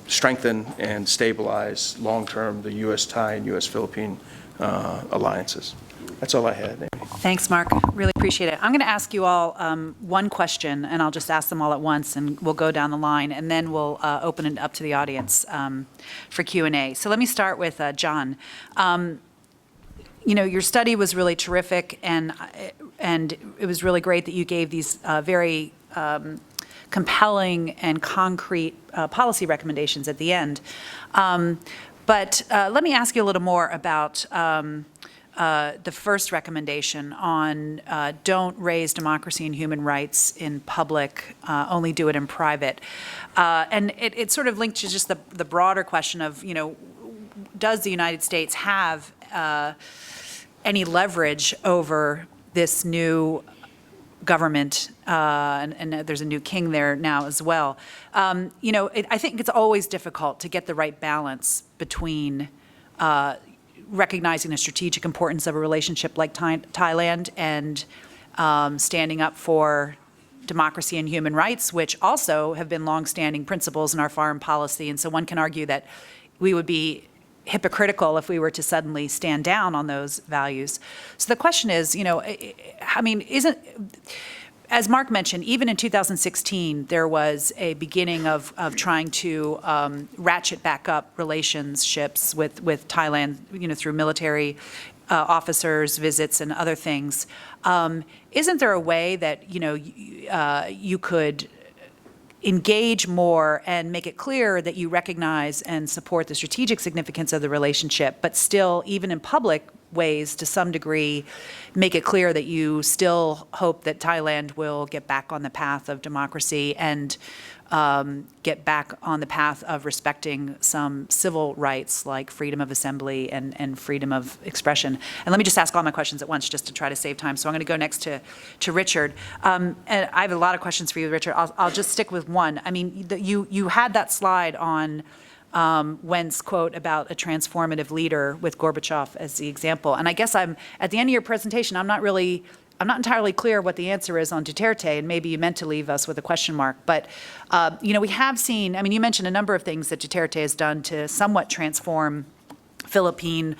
strengthen and stabilize long-term the U.S.-Thai and U.S.-Philippine alliances. That's all I had, Amy. Thanks, Mark. Really appreciate it. I'm going to ask you all one question, and I'll just ask them all at once, and we'll go down the line, and then we'll open it up to the audience for Q&A. So let me start with John. Your study was really terrific, and and it was really great that you gave these very compelling and concrete policy recommendations at the end. But let me ask you a little more about the first recommendation on don't raise democracy and human rights in public, only do it in private. And it sort of linked to just the broader question of, does the United States have any leverage over this new government, and there's a new king there now as well. I think it's always difficult to get the right balance between recognizing the strategic importance of a relationship like Thailand and standing up for democracy and human rights, which also have been longstanding principles in our foreign policy. And so one can argue that we would be hypocritical if we were to suddenly stand down on those values. So the question is, as Mark mentioned, even in 2016, there was a beginning of trying to ratchet back up relationships with Thailand, through military officers, visits, and other things. Isn't there a way that, you could engage more and make it clear that you recognize and support the strategic significance of the relationship, but still, even in public ways, to some degree, make it clear that you still hope that Thailand will get back on the path of democracy and get back on the path of respecting some civil rights like freedom of assembly and freedom of expression. And let me just ask all my questions at once just to try to save time. So I'm going to go next to Richard. And I have a lot of questions for you, Richard. I'll just stick with one. I mean, you had that slide on Wen's quote about a transformative leader with Gorbachev as the example. And I guess at the end of your presentation, I'm not entirely clear what the answer is on Duterte, and maybe you meant to leave us with a question mark. But, we have seen, you mentioned a number of things that Duterte has done to somewhat transform Philippine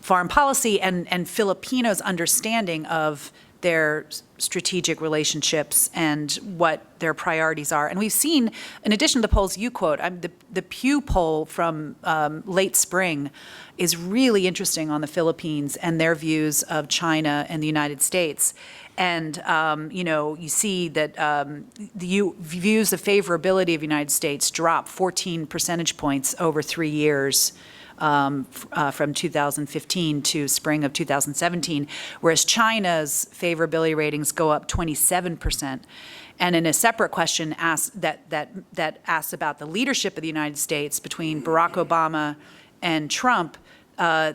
foreign policy and Filipinos' understanding of their strategic relationships and what their priorities are. And we've seen, in addition to the polls you quote, the Pew poll from late spring is really interesting on the Philippines and their views of China and the United States. And, you see that the views of favorability of the United States drop 14 percentage points over 3 years. From 2015 to spring of 2017, whereas China's favorability ratings go up 27%. And in a separate question that asks about the leadership of the United States between Barack Obama and Trump,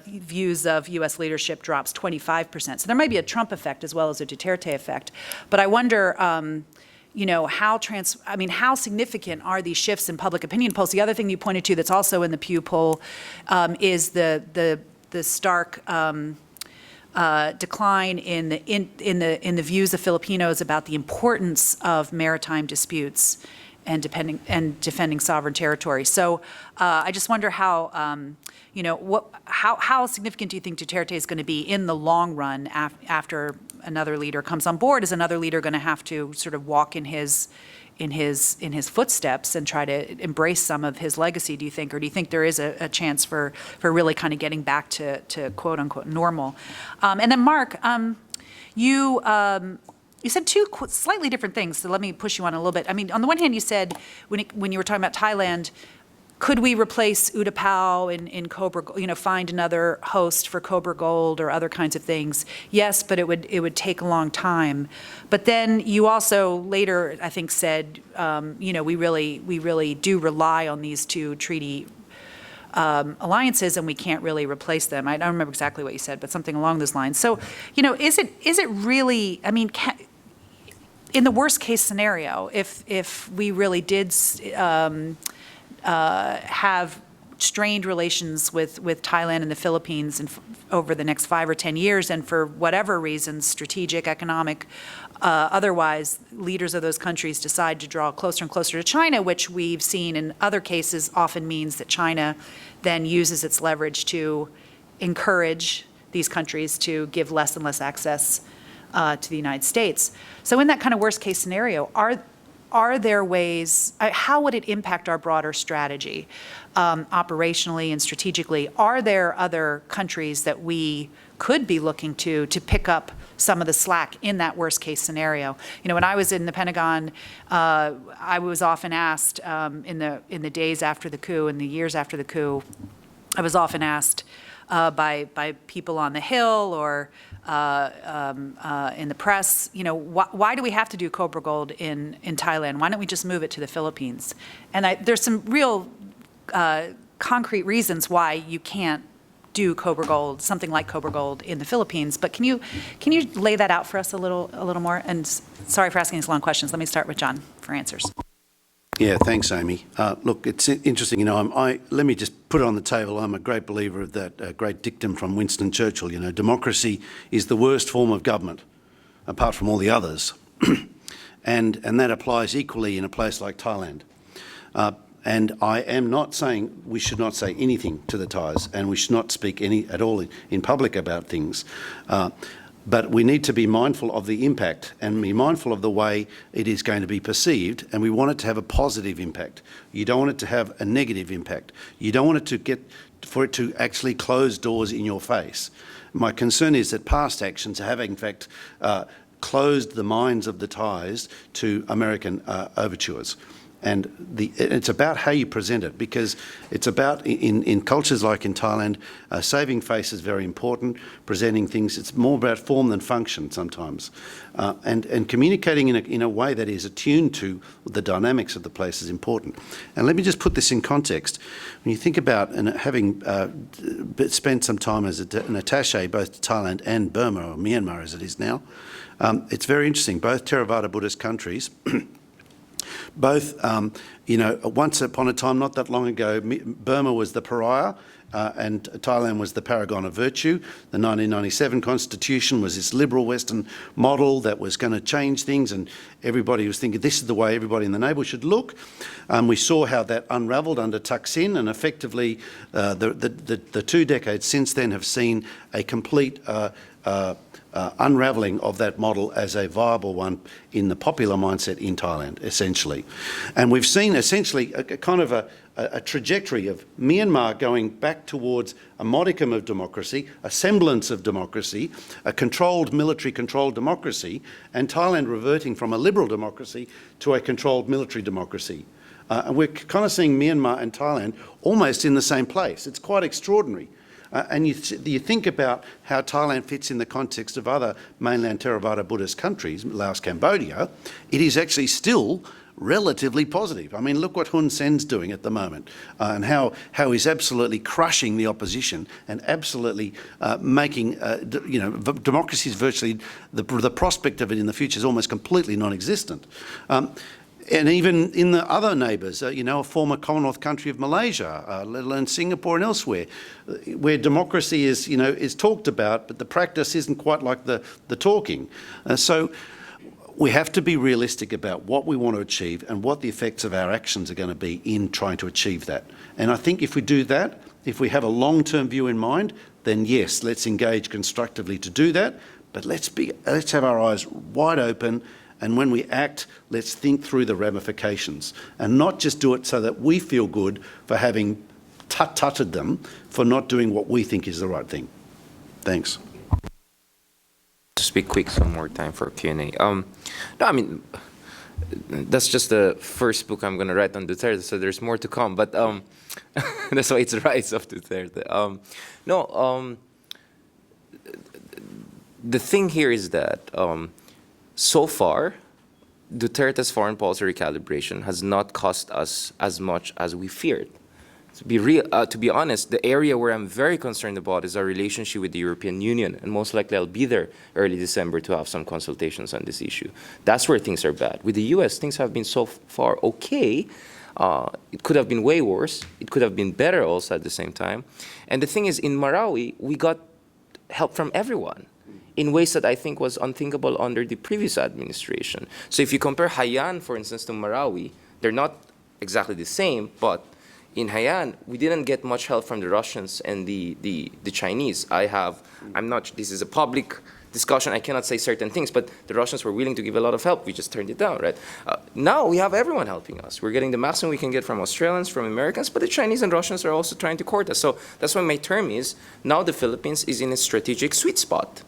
views of U.S. leadership drops 25%. So there might be a Trump effect as well as a Duterte effect. But I wonder, how significant are these shifts in public opinion polls? The other thing you pointed to that's also in the Pew poll is the stark decline in the views of Filipinos about the importance of maritime disputes and defending sovereign territory. So I just wonder how significant do you think Duterte is going to be in the long run after another leader comes on board? Is another leader going to have to sort of walk in his footsteps and try to embrace some of his legacy, do you think? Or do you think there is a chance for really kind of getting back to quote unquote normal? And then Mark, you said two slightly different things, so let me push you on a little bit. On the one hand, you said when you were talking about Thailand, could we replace Utapao in Cobra, find another host for Cobra Gold or other kinds of things? Yes, but it would take a long time. But then you also later, I think, said, we really do rely on these two treaty alliances, and we can't really replace them. I don't remember exactly what you said, but something along those lines. So, is it really? In the worst case scenario, if we really did have strained relations with Thailand and the Philippines over the next 5 or 10 years, and for whatever reasons, strategic, economic, otherwise, leaders of those countries decide to draw closer and closer to China, which we've seen in other cases often means that China then uses its leverage to encourage these countries to give less and less access to the United States. So in that kind of worst case scenario, are there ways, how would it impact our broader strategy, operationally and strategically? Are there other countries that we could be looking to pick up some of the slack in that worst-case scenario. You know, when I was in the Pentagon, I was often asked in the days after the coup and the years after the coup, I was often asked by people on the Hill or in the press, you know, why do we have to do Cobra Gold in Thailand? Why don't we just move it to the Philippines? And there's some real concrete reasons why you can't do Cobra Gold, something like Cobra Gold in the Philippines. But can you lay that out for us a little more? And sorry for asking these long questions. Let me start with John for answers. Yeah, thanks, Amy. Look, it's interesting, you know, let me just put it on the table. I'm a great believer of that great dictum from Winston Churchill, you know, democracy is the worst form of government, apart from all the others. and that applies equally in a place like Thailand. And I am not saying we should not say anything to the Thais, and we should not speak at all in public about things. But we need to be mindful of the impact and be mindful of the way it is going to be perceived, and we want it to have a positive impact. You don't want it to have a negative impact. You don't want it for it to actually close doors in your face. My concern is that past actions have, in fact, closed the minds of the Thais to American overtures. And it's about how you present it, because it's about, in cultures like in Thailand, saving face is very important, presenting things, it's more about form than function sometimes. And communicating in a way that is attuned to the dynamics of the place is important. And let me just put this in context. When you think about, and having spent some time as an attaché both to Thailand and Burma, or Myanmar as it is now, it's very interesting. Both Theravada Buddhist countries both, you know, once upon a time, not that long ago, Burma was the pariah and Thailand was the paragon of virtue. The 1997 constitution was this liberal Western model that was going to change things, and everybody was thinking this is the way everybody in the neighbourhood should look. We saw how that unravelled under Thaksin, and effectively the 2 decades since then have seen a complete unravelling of that model as a viable one in the popular mindset in Thailand, essentially. And we've seen essentially a kind of a trajectory of Myanmar going back towards a modicum of democracy, a semblance of democracy, a controlled, military-controlled democracy, and Thailand reverting from a liberal democracy to a controlled military democracy. And we're kind of seeing Myanmar and Thailand almost in the same place. It's quite extraordinary. And you think about how Thailand fits in the context of other mainland Theravada Buddhist countries, Laos, Cambodia, it is actually still relatively positive. I mean, look what Hun Sen's doing at the moment, and how he's absolutely crushing the opposition and absolutely making, you know, democracy is virtually, the prospect of it in the future is almost completely non-existent. And even in the other neighbours, you know, a former Commonwealth country of Malaysia, let alone Singapore and elsewhere, where democracy is, you know, is talked about, but the practice isn't quite like the talking. So we have to be realistic about what we want to achieve and what the effects of our actions are going to be in trying to achieve that. And I think if we do that, if we have a long-term view in mind, then yes, let's engage constructively to do that. But let's have our eyes wide open. And when we act, let's think through the ramifications and not just do it so that we feel good for having tutted them for not doing what we think is the right thing. Thanks. To speak quick, some more time for Q&A. No, I mean, that's just the first book I'm going to write on Duterte, so there's more to come. But that's why it's Rise of Duterte. The thing here is that so far, Duterte's foreign policy recalibration has not cost us as much as we feared. To be honest, the area where I'm very concerned about is our relationship with the European Union, and most likely I'll be there early December to have some consultations on this issue. That's where things are bad. With the U.S., things have been so far okay. It could have been way worse. It could have been better also at the same time. And the thing is, in Marawi, we got help from everyone in ways that I think was unthinkable under the previous administration. So if you compare Haiyan, for instance, to Marawi, they're not exactly the same, but in Haiyan, we didn't get much help from the Russians and the Chinese. This is a public discussion, I cannot say certain things, but the Russians were willing to give a lot of help. We just turned it down, right? Now we have everyone helping us. We're getting the maximum we can get from Australians, from Americans, but the Chinese and Russians are also trying to court us. So that's why my term is, now the Philippines is in a strategic sweet spot.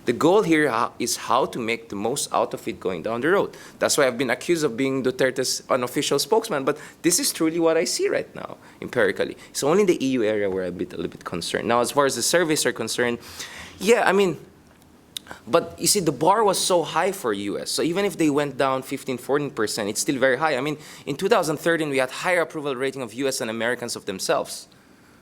The goal here is how to make the most out of it going down the road. That's why I've been accused of being Duterte's unofficial spokesman, but this is truly what I see right now, empirically. It's only in the EU area where I'm a little bit concerned. Now, as far as the surveys are concerned, yeah, I mean, but you see, the bar was so high for US. So even if they went down 15, 14%, it's still very high. I mean, in 2013, we had higher approval rating of US and Americans of themselves.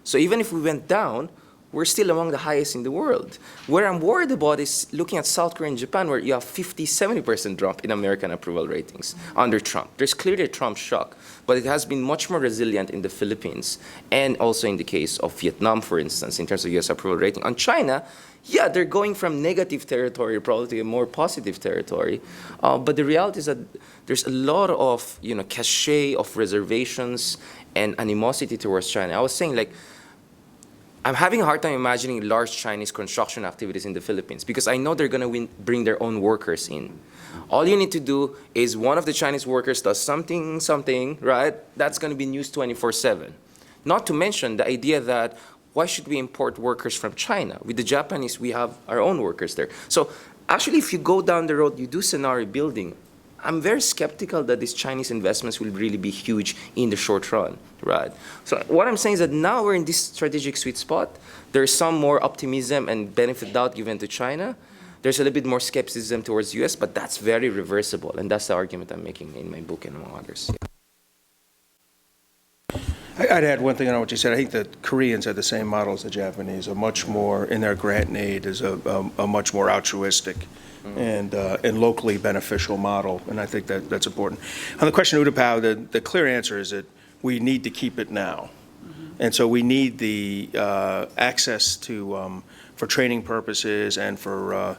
So even if we went down, we're still among the highest in the world. Where I'm worried about is looking at South Korea and Japan, where you have 50, 70% drop in American approval ratings under Trump. There's clearly a Trump shock, but it has been much more resilient in the Philippines and also in the case of Vietnam, for instance, in terms of US approval rating. On China, yeah, they're going from negative territory probably to a more positive territory. But the reality is that there's a lot of, cachet of reservations and animosity towards China. I was saying, like, I'm having a hard time imagining large Chinese construction activities in the Philippines because I know they're going to bring their own workers in. All you need to do is one of the Chinese workers does something, right? That's going to be news 24/7. Not to mention the idea that why should we import workers from China? With the Japanese, we have our own workers there. So actually, if you go down the road, you do scenario building, I'm very skeptical that these Chinese investments will really be huge in the short run, right? So what I'm saying is that now we're in this strategic sweet spot. There's some more optimism and benefit doubt given to China. There's a little bit more skepticism towards US, but that's very reversible, and that's the argument I'm making in my book and among others. I'd add one thing on what you said. I think the Koreans have the same model as the Japanese, a much more, in their grant and aid, is a much more altruistic and locally beneficial model, and I think that's important. On the question of Utapao, the clear answer is that we need to keep it now. And so we need the access to, for training purposes and for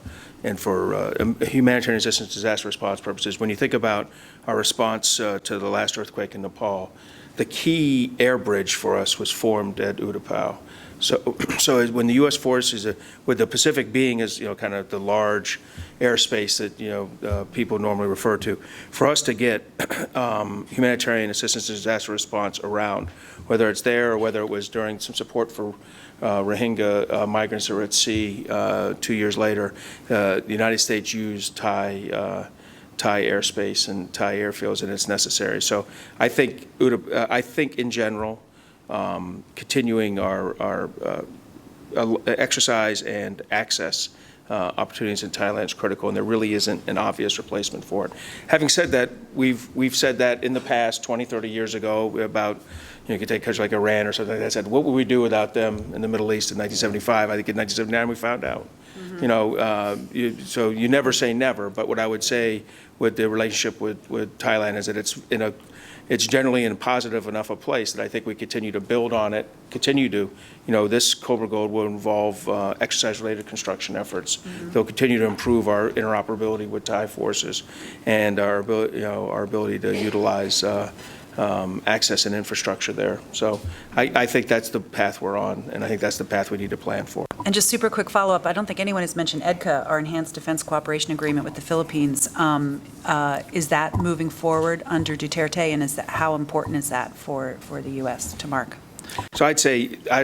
humanitarian assistance, disaster response purposes. When you think about our response to the last earthquake in Nepal, the key air bridge for us was formed at Utapao. So when the U.S. forces, with the Pacific being as kind of the large airspace that people normally refer to, for us to get humanitarian assistance and disaster response around, whether it's there or whether it was during some support for Rohingya migrants who were at sea 2 years later, the United States used Thai airspace and Thai airfields, and it's necessary. So I think in general, continuing our exercise and access opportunities in Thailand is critical, and there really isn't an obvious replacement for it. Having said that, we've said that in the past, 20, 30 years ago, about, you could take countries like Iran or something like that. I said, what would we do without them in the Middle East in 1975? I think in 1979 we found out. So you never say never, but what I would say with the relationship with Thailand is that it's generally in a positive enough a place that I think we continue to build on it, this Cobra Gold will involve exercise-related construction efforts. They'll continue to improve our interoperability with Thai forces and our ability to utilize access and infrastructure there. So I think that's the path we're on, and I think that's the path we need to plan for. And just super quick follow-up, I don't think anyone has mentioned EDCA, our Enhanced Defense Cooperation Agreement with the Philippines. Is that moving forward under Duterte, and how important is that for the U.S. to Mark? So I'd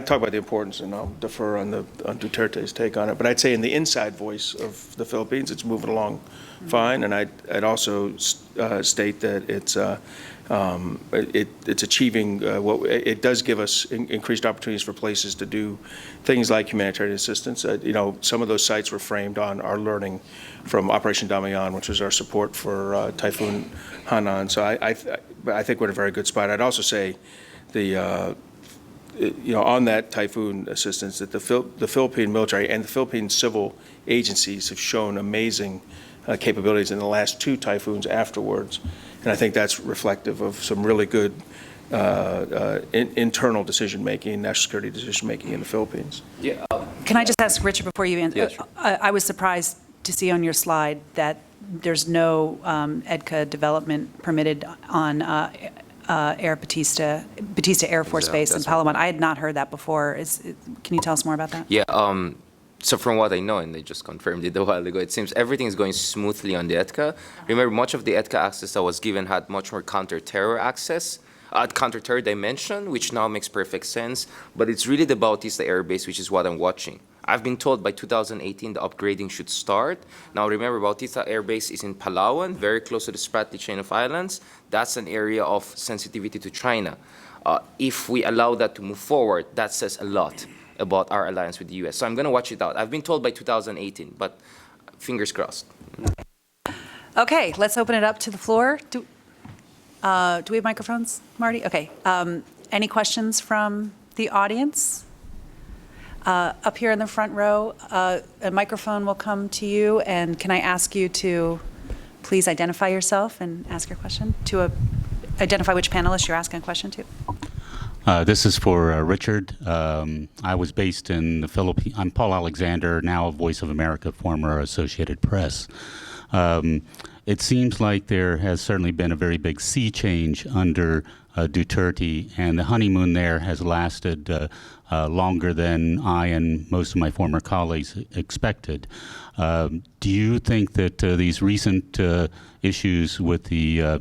talk about the importance, and I'll defer on Duterte's take on it, but I'd say in the inside voice of the Philippines, it's moving along fine, and I'd also state that it's achieving it does give us increased opportunities for places to do things like humanitarian assistance. Some of those sites were framed on our learning from Operation Damayan, which was our support for Typhoon Hanan. So I think we're in a very good spot. I'd also say on that typhoon assistance, that the Philippine military and the Philippine civil agencies have shown amazing capabilities in the last two typhoons afterwards. And I think that's reflective of some really good internal decision-making, national security decision-making in the Philippines. Yeah. Can I just ask Richard before you answer? Yeah, sure. I was surprised to see on your slide that there's no EDCA development permitted on Air Batista Air Force Base in Palawan. I had not heard that before. Can you tell us more about that? Yeah. So from what I know, and they just confirmed it a while ago, it seems everything is going smoothly on the EDCA. Remember, much of the EDCA access that was given had much more counter-terror access, counter-terror dimension, which now makes perfect sense. But it's really the Bautista Air Base, which is what I'm watching. I've been told by 2018 the upgrading should start. Now remember, Bautista Air Base is in Palawan, very close to the Spratly chain of islands. That's an area of sensitivity to China. If we allow that to move forward, that says a lot about our alliance with the U.S. So I'm going to watch it out. I've been told by 2018, but fingers crossed. Okay, let's open it up to the floor. Do we have microphones, Marty? Okay. Any questions from the audience? Up here in the front row, a microphone will come to you, and can I ask you to please identify yourself and ask your question? Identify which panelist you're asking a question to. This is for Richard. I was based in the Philippines. I'm Paul Alexander, now Voice of America, former Associated Press. It seems like there has certainly been a very big sea change under Duterte, and the honeymoon there has lasted longer than I and most of my former colleagues expected. Do you think that these recent issues with the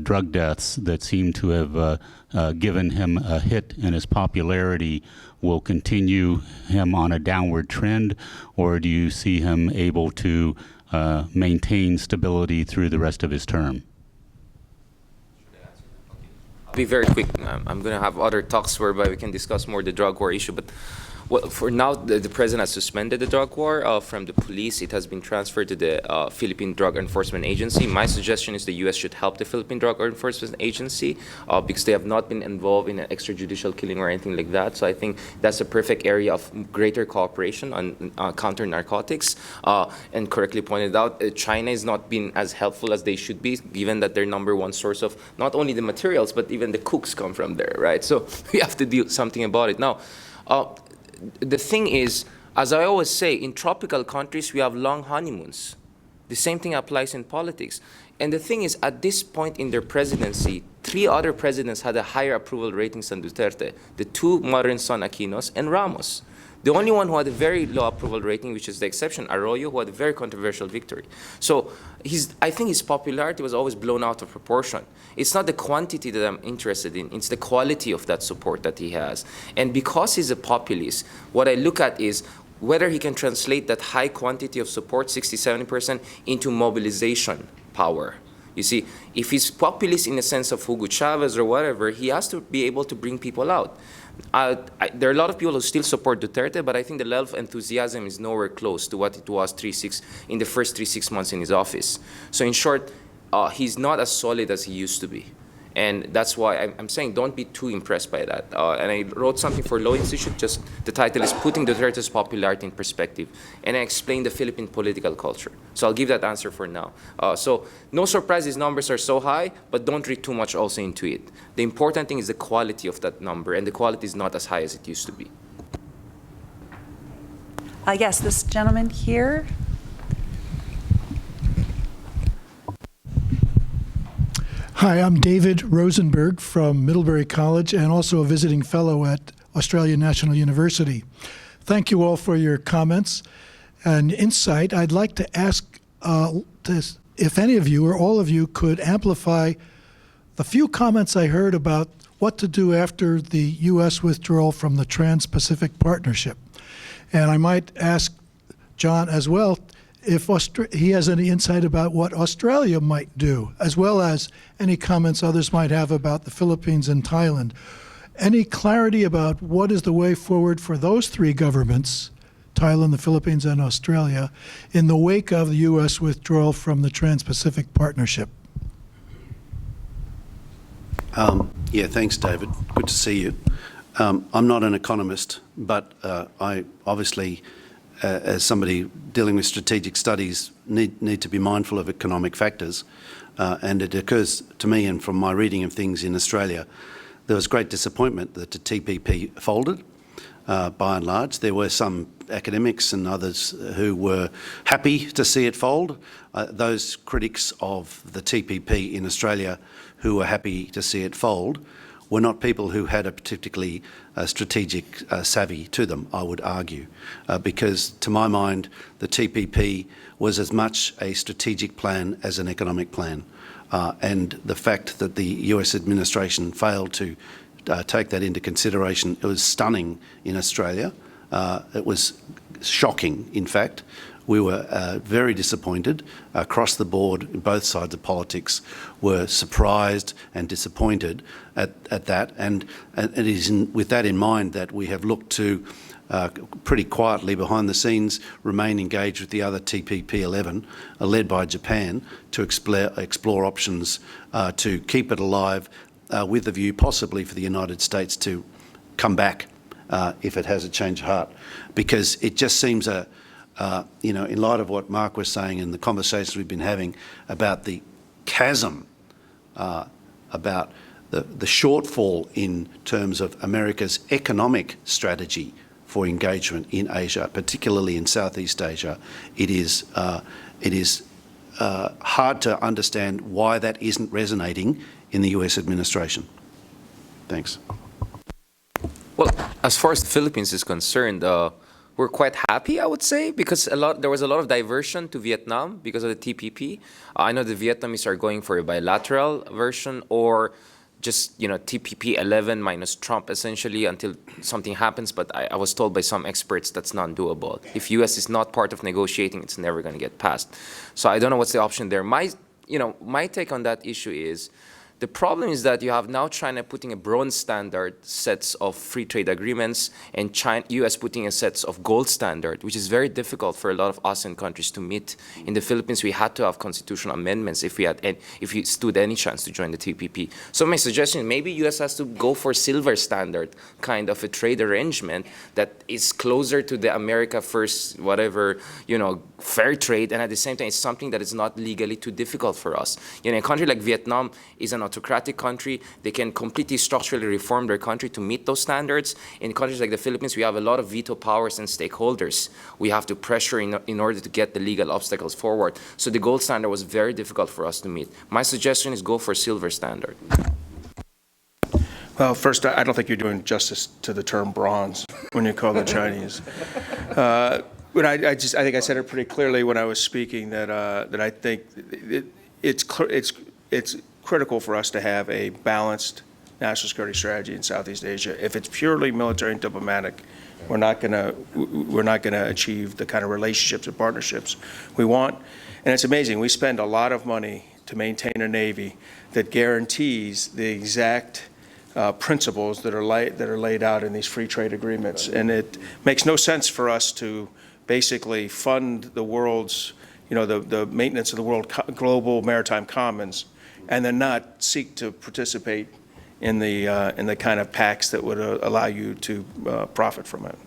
drug deaths that seem to have given him a hit in his popularity will continue him on a downward trend, or do you see him able to maintain stability through the rest of his term? I'll be very quick. I'm going to have other talks whereby we can discuss more the drug war issue, but for now, the president has suspended the drug war from the police. It has been transferred to the Philippine Drug Enforcement Agency. My suggestion is the U.S. should help the Philippine Drug Enforcement Agency because they have not been involved in an extrajudicial killing or anything like that. So I think that's a perfect area of greater cooperation on counter narcotics. And correctly pointed out, China has not been as helpful as they should be, given that their #1 source of not only the materials, but even the cooks come from there, right? So we have to do something about it. Now, the thing is, as I always say, in tropical countries, we have long honeymoons. The same thing applies in politics. And the thing is, at this point in their presidency, 3 other presidents had a higher approval ratings than Duterte, the 2 modern son Aquinos and Ramos. The only one who had a very low approval rating, which is the exception, Arroyo, who had a very controversial victory. So I think his popularity was always blown out of proportion. It's not the quantity that I'm interested in, it's the quality of that support that he has. And because he's a populist, what I look at is whether he can translate that high quantity of support, 60–70%, into mobilization power. You see, if he's populist in the sense of Hugo Chavez or whatever, he has to be able to bring people out. There are a lot of people who still support Duterte, but I think the level of enthusiasm is nowhere close to what it was in the first 3–6 months in his office. So in short, he's not as solid as he used to be. And that's why I'm saying don't be too impressed by that. And I wrote something for Law Institute, just the title is Putting Duterte's Popularity in Perspective. And I explained the Philippine political culture. So I'll give that answer for now. So no surprise these numbers are so high, but don't read too much also into it. The important thing is the quality of that number, and the quality is not as high as it used to be. Yes, this gentleman here. Hi, I'm David Rosenberg from Middlebury College and also a visiting fellow at Australian National University. Thank you all for your comments and insight. I'd like to ask if any of you or all of you could amplify the few comments I heard about what to do after the U.S. withdrawal from the Trans-Pacific Partnership. And I might ask John as well if he has any insight about what Australia might do, as well as any comments others might have about the Philippines and Thailand. Any clarity about what is the way forward for those 3 governments, Thailand, the Philippines, and Australia, in the wake of the U.S. withdrawal from the Trans-Pacific Partnership? Yeah, thanks, David. Good to see you. I'm not an economist, but I obviously, as somebody dealing with strategic studies, need to be mindful of economic factors. And it occurs to me, and from my reading of things in Australia, there was great disappointment that the TPP folded, by and large. There were some academics and others who were happy to see it fold. Those critics of the TPP in Australia who were happy to see it fold were not people who had a particularly strategic savvy to them, I would argue, because to my mind the TPP was as much a strategic plan as an economic plan, and the fact that the US administration failed to take that into consideration, it was stunning in Australia. It was shocking, in fact. We were very disappointed across the board. Both sides of politics were surprised and disappointed at that. And it is with that in mind that we have looked to pretty quietly behind the scenes remain engaged with the other TPP-11, led by Japan, to explore options to keep it alive with the view possibly for the United States to come back if it has a change of heart. Because it just seems in light of what Mark was saying and the conversations we've been having about the chasm, about the shortfall in terms of America's economic strategy for engagement in Asia, particularly in Southeast Asia, it is hard to understand why that isn't resonating in the US administration. Thanks. Well, as far as the Philippines is concerned, we're quite happy, I would say, because there was a lot of diversion to Vietnam because of the TPP. I know the Vietnamese are going for a bilateral version or just, TPP 11 minus Trump essentially until something happens. But I was told by some experts that's not doable. If U.S. is not part of negotiating, it's never going to get passed. So I don't know what's the option there. My take on that issue is the problem is that you have now China putting a bronze standard sets of free trade agreements and U.S. putting a sets of gold standard, which is very difficult for a lot of ASEAN countries to meet. In the Philippines, we had to have constitutional amendments if we stood any chance to join the TPP. So my suggestion is maybe U.S. has to go for silver standard kind of a trade arrangement that is closer to the America first, whatever, fair trade, and at the same time, it's something that is not legally too difficult for us. A country like Vietnam is an autocratic country. They can completely structurally reform their country to meet those standards. In countries like the Philippines, we have a lot of veto powers and stakeholders. We have to pressure in order to get the legal obstacles forward. So the gold standard was very difficult for us to meet. My suggestion is go for silver standard. Well, first, I don't think you're doing justice to the term bronze when you call the Chinese. But I think I said it pretty clearly when I was speaking that I think it's critical for us to have a balanced national security strategy in Southeast Asia. If it's purely military and diplomatic, we're not going to achieve the kind of relationships and partnerships we want. And it's amazing. We spend a lot of money to maintain a Navy that guarantees the exact principles that are laid out in these free trade agreements. And it makes no sense for us to basically fund the world's, the maintenance of the world global maritime commons, and then not seek to participate in the kind of pacts that would allow you to profit from it.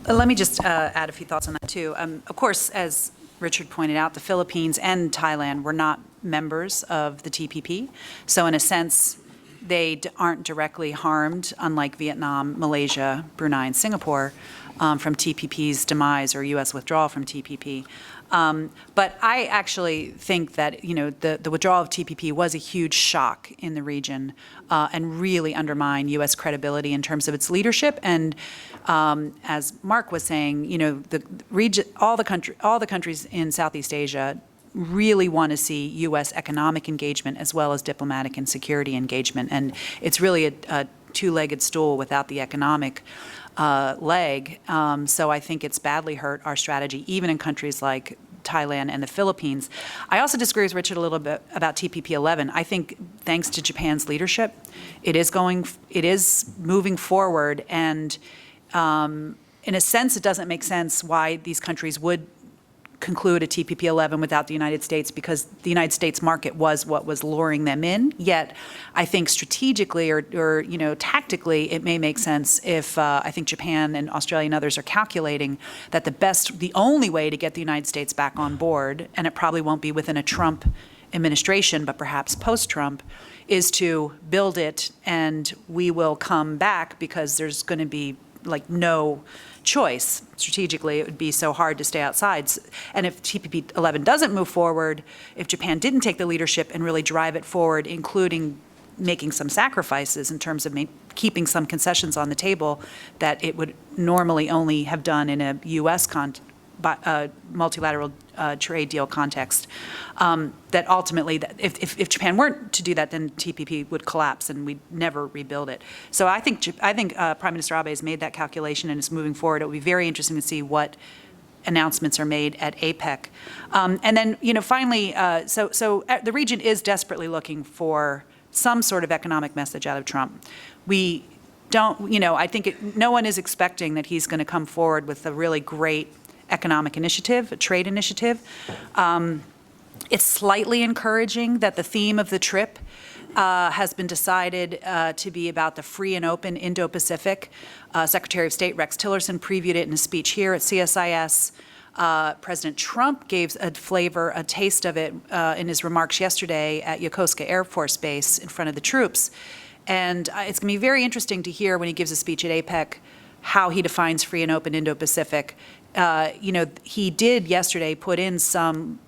Let me just add a few thoughts on that too. Of course, as Richard pointed out, the Philippines and Thailand were not members of the TPP. So in a sense, they aren't directly harmed, unlike Vietnam, Malaysia, Brunei, and Singapore, from TPP's demise or U.S. withdrawal from TPP. But I actually think that, the withdrawal of TPP was a huge shock in the region and really undermined U.S. credibility in terms of its leadership. And as Mark was saying, the region, all the countries in Southeast Asia really want to see U.S. economic engagement as well as diplomatic and security engagement. And it's really a two-legged stool without the economic leg. So I think it's badly hurt our strategy, even in countries like Thailand and the Philippines. I also disagree with Richard a little bit about TPP 11. I think thanks to Japan's leadership, it is moving forward. And in a sense, it doesn't make sense why these countries would conclude a TPP 11 without the United States, because the United States market was what was luring them in. Yet I think strategically or tactically, it may make sense if I think Japan and Australia and others are calculating that the only way to get the United States back on board, and it probably won't be within a Trump administration, but perhaps post-Trump, is to build it and we will come back, because there's going to be no choice. Strategically, it would be so hard to stay outside. And if TPP 11 doesn't move forward, if Japan didn't take the leadership and really drive it forward, including making some sacrifices in terms of keeping some concessions on the table that it would normally only have done in a U.S. multilateral trade deal context, that ultimately, if Japan weren't to do that, then TPP would collapse and we'd never rebuild it. So I think Prime Minister Abe has made that calculation and is moving forward. It would be very interesting to see what announcements are made at APEC. And then, finally, so the region is desperately looking for some sort of economic message out of Trump. We don't, I think no one is expecting that he's going to come forward with a really great economic initiative, a trade initiative. It's slightly encouraging that the theme of the trip has been decided to be about the free and open Indo-Pacific. Secretary of State Rex Tillerson previewed it in a speech here at CSIS. President Trump gave a taste of it in his remarks yesterday at Yokosuka Air Force Base in front of the troops. And it's going to be very interesting to hear when he gives a speech at APEC how he defines free and open Indo-Pacific. He did yesterday put in some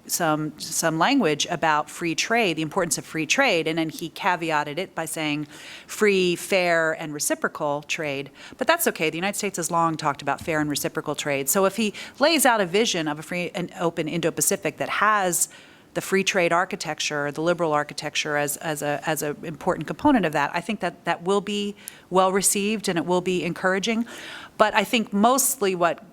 language about free trade, the importance of free trade, and then he caveated it by saying free, fair, and reciprocal trade. But that's okay. The United States has long talked about fair and reciprocal trade. So if he lays out a vision of a free and open Indo-Pacific that has the free trade architecture, the liberal architecture as an important component of that, I think that will be well received and it will be encouraging. But I think mostly what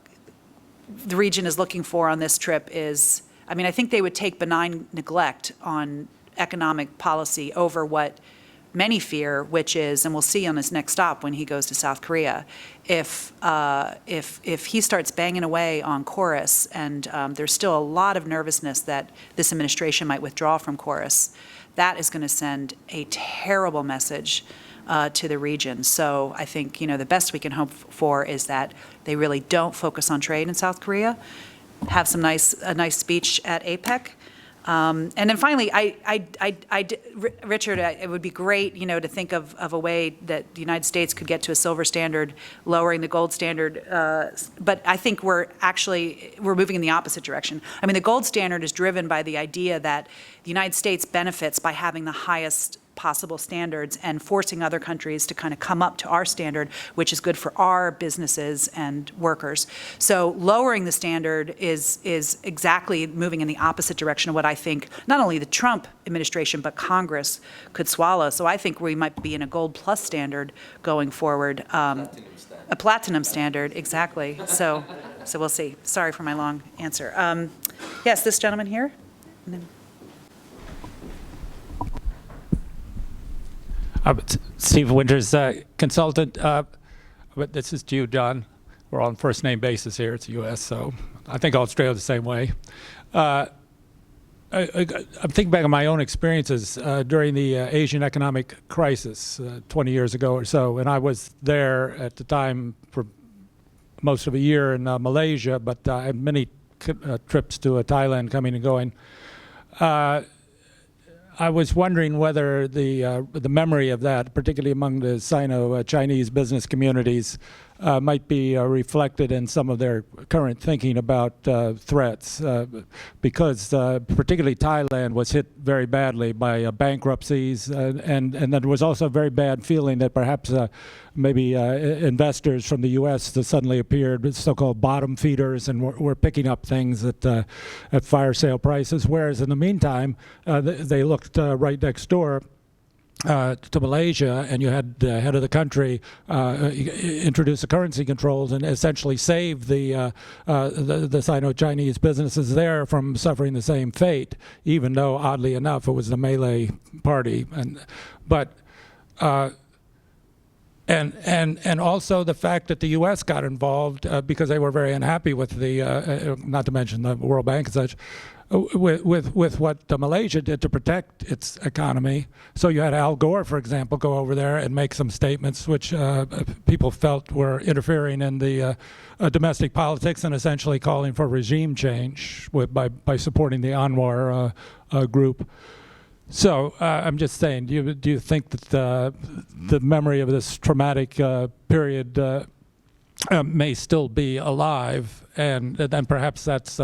the region is looking for on this trip is, I think they would take benign neglect on economic policy over what many fear, which is, and we'll see on his next stop when he goes to South Korea, if he starts banging away on KORUS, and there's still a lot of nervousness that this administration might withdraw from KORUS, that is going to send a terrible message to the region. So I think, the best we can hope for is that they really don't focus on trade in South Korea, have a nice speech at APEC. And then finally, Richard, it would be great, to think of a way that the United States could get to a silver standard, lowering the gold standard. But I think we're moving in the opposite direction. The gold standard is driven by the idea that the United States benefits by having the highest possible standards and forcing other countries to kind of come up to our standard, which is good for our businesses and workers. So lowering the standard is exactly moving in the opposite direction of what I think not only the Trump administration but Congress could swallow. So I think we might be in a gold plus standard going forward. A platinum standard, exactly. So we'll see. Sorry for my long answer. Yes, this gentleman here. And then Steve Winters, consultant. But this is to you, John. We're on first name basis here. It's the U.S., so I think Australia the same way. I'm thinking back on my own experiences during the Asian economic crisis 20 years ago or so, and I was there at the time for most of a year in Malaysia, but I had many trips to Thailand coming and going. I was wondering whether the memory of that, particularly among the Sino-Chinese business communities, might be reflected in some of their current thinking about threats, because particularly Thailand was hit very badly by bankruptcies, and there was also a very bad feeling that perhaps maybe investors from the U.S. that suddenly appeared, so-called bottom feeders, and were picking up things at fire sale prices, whereas in the meantime, they looked right next door to Malaysia, and you had the head of the country introduce the currency controls and essentially save the Sino-Chinese businesses there from suffering the same fate, even though, oddly enough, it was the Malay party. And also the fact that the U.S. got involved because they were very unhappy with the, not to mention the World Bank and such, with what Malaysia did to protect its economy. So you had Al Gore, for example, go over there and make some statements which people felt were interfering in the domestic politics and essentially calling for regime change by supporting the Anwar group. So I'm just saying, do you think that the memory of this traumatic period may still be alive, and then perhaps that's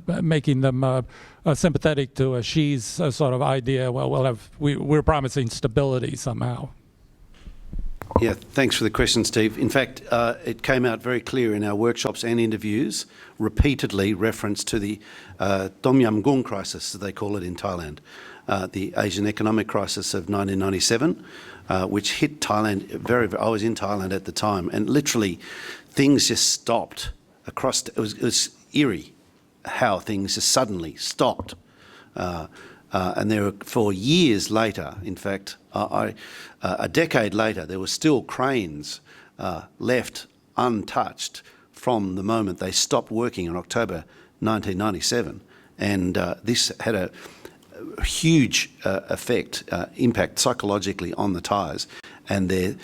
making them sympathetic to Xi's sort of idea? Well, we're promising stability somehow. Yeah, thanks for the question, Steve. In fact, it came out very clear in our workshops and interviews, repeatedly reference to the Tom Yam Goong crisis, as they call it in Thailand, the Asian economic crisis of 1997, which hit Thailand I was in Thailand at the time, and literally things just stopped across. It was eerie how things just suddenly stopped. And there were, for years later, in fact, a decade later, there were still cranes left untouched from the moment they stopped working in October 1997. And this had a huge impact psychologically on the Thais, and the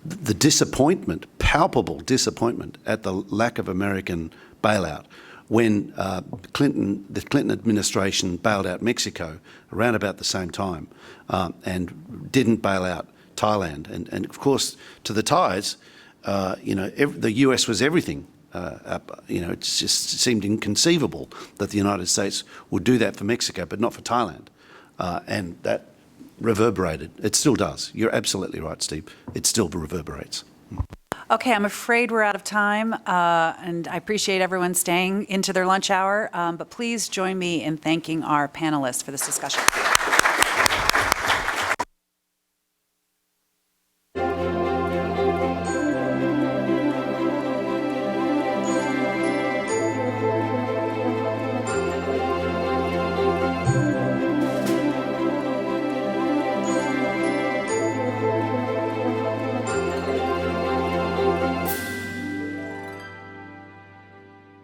disappointment, palpable disappointment at the lack of American bailout when the Clinton administration bailed out Mexico around about the same time and didn't bail out Thailand. And of course, to the Thais, the US was everything. It just seemed inconceivable that the United States would do that for Mexico, but not for Thailand. And that reverberated. It still does. You're absolutely right, Steve. It still reverberates. Okay, I'm afraid we're out of time, and I appreciate everyone staying into their lunch hour, but please join me in thanking our panelists for this discussion.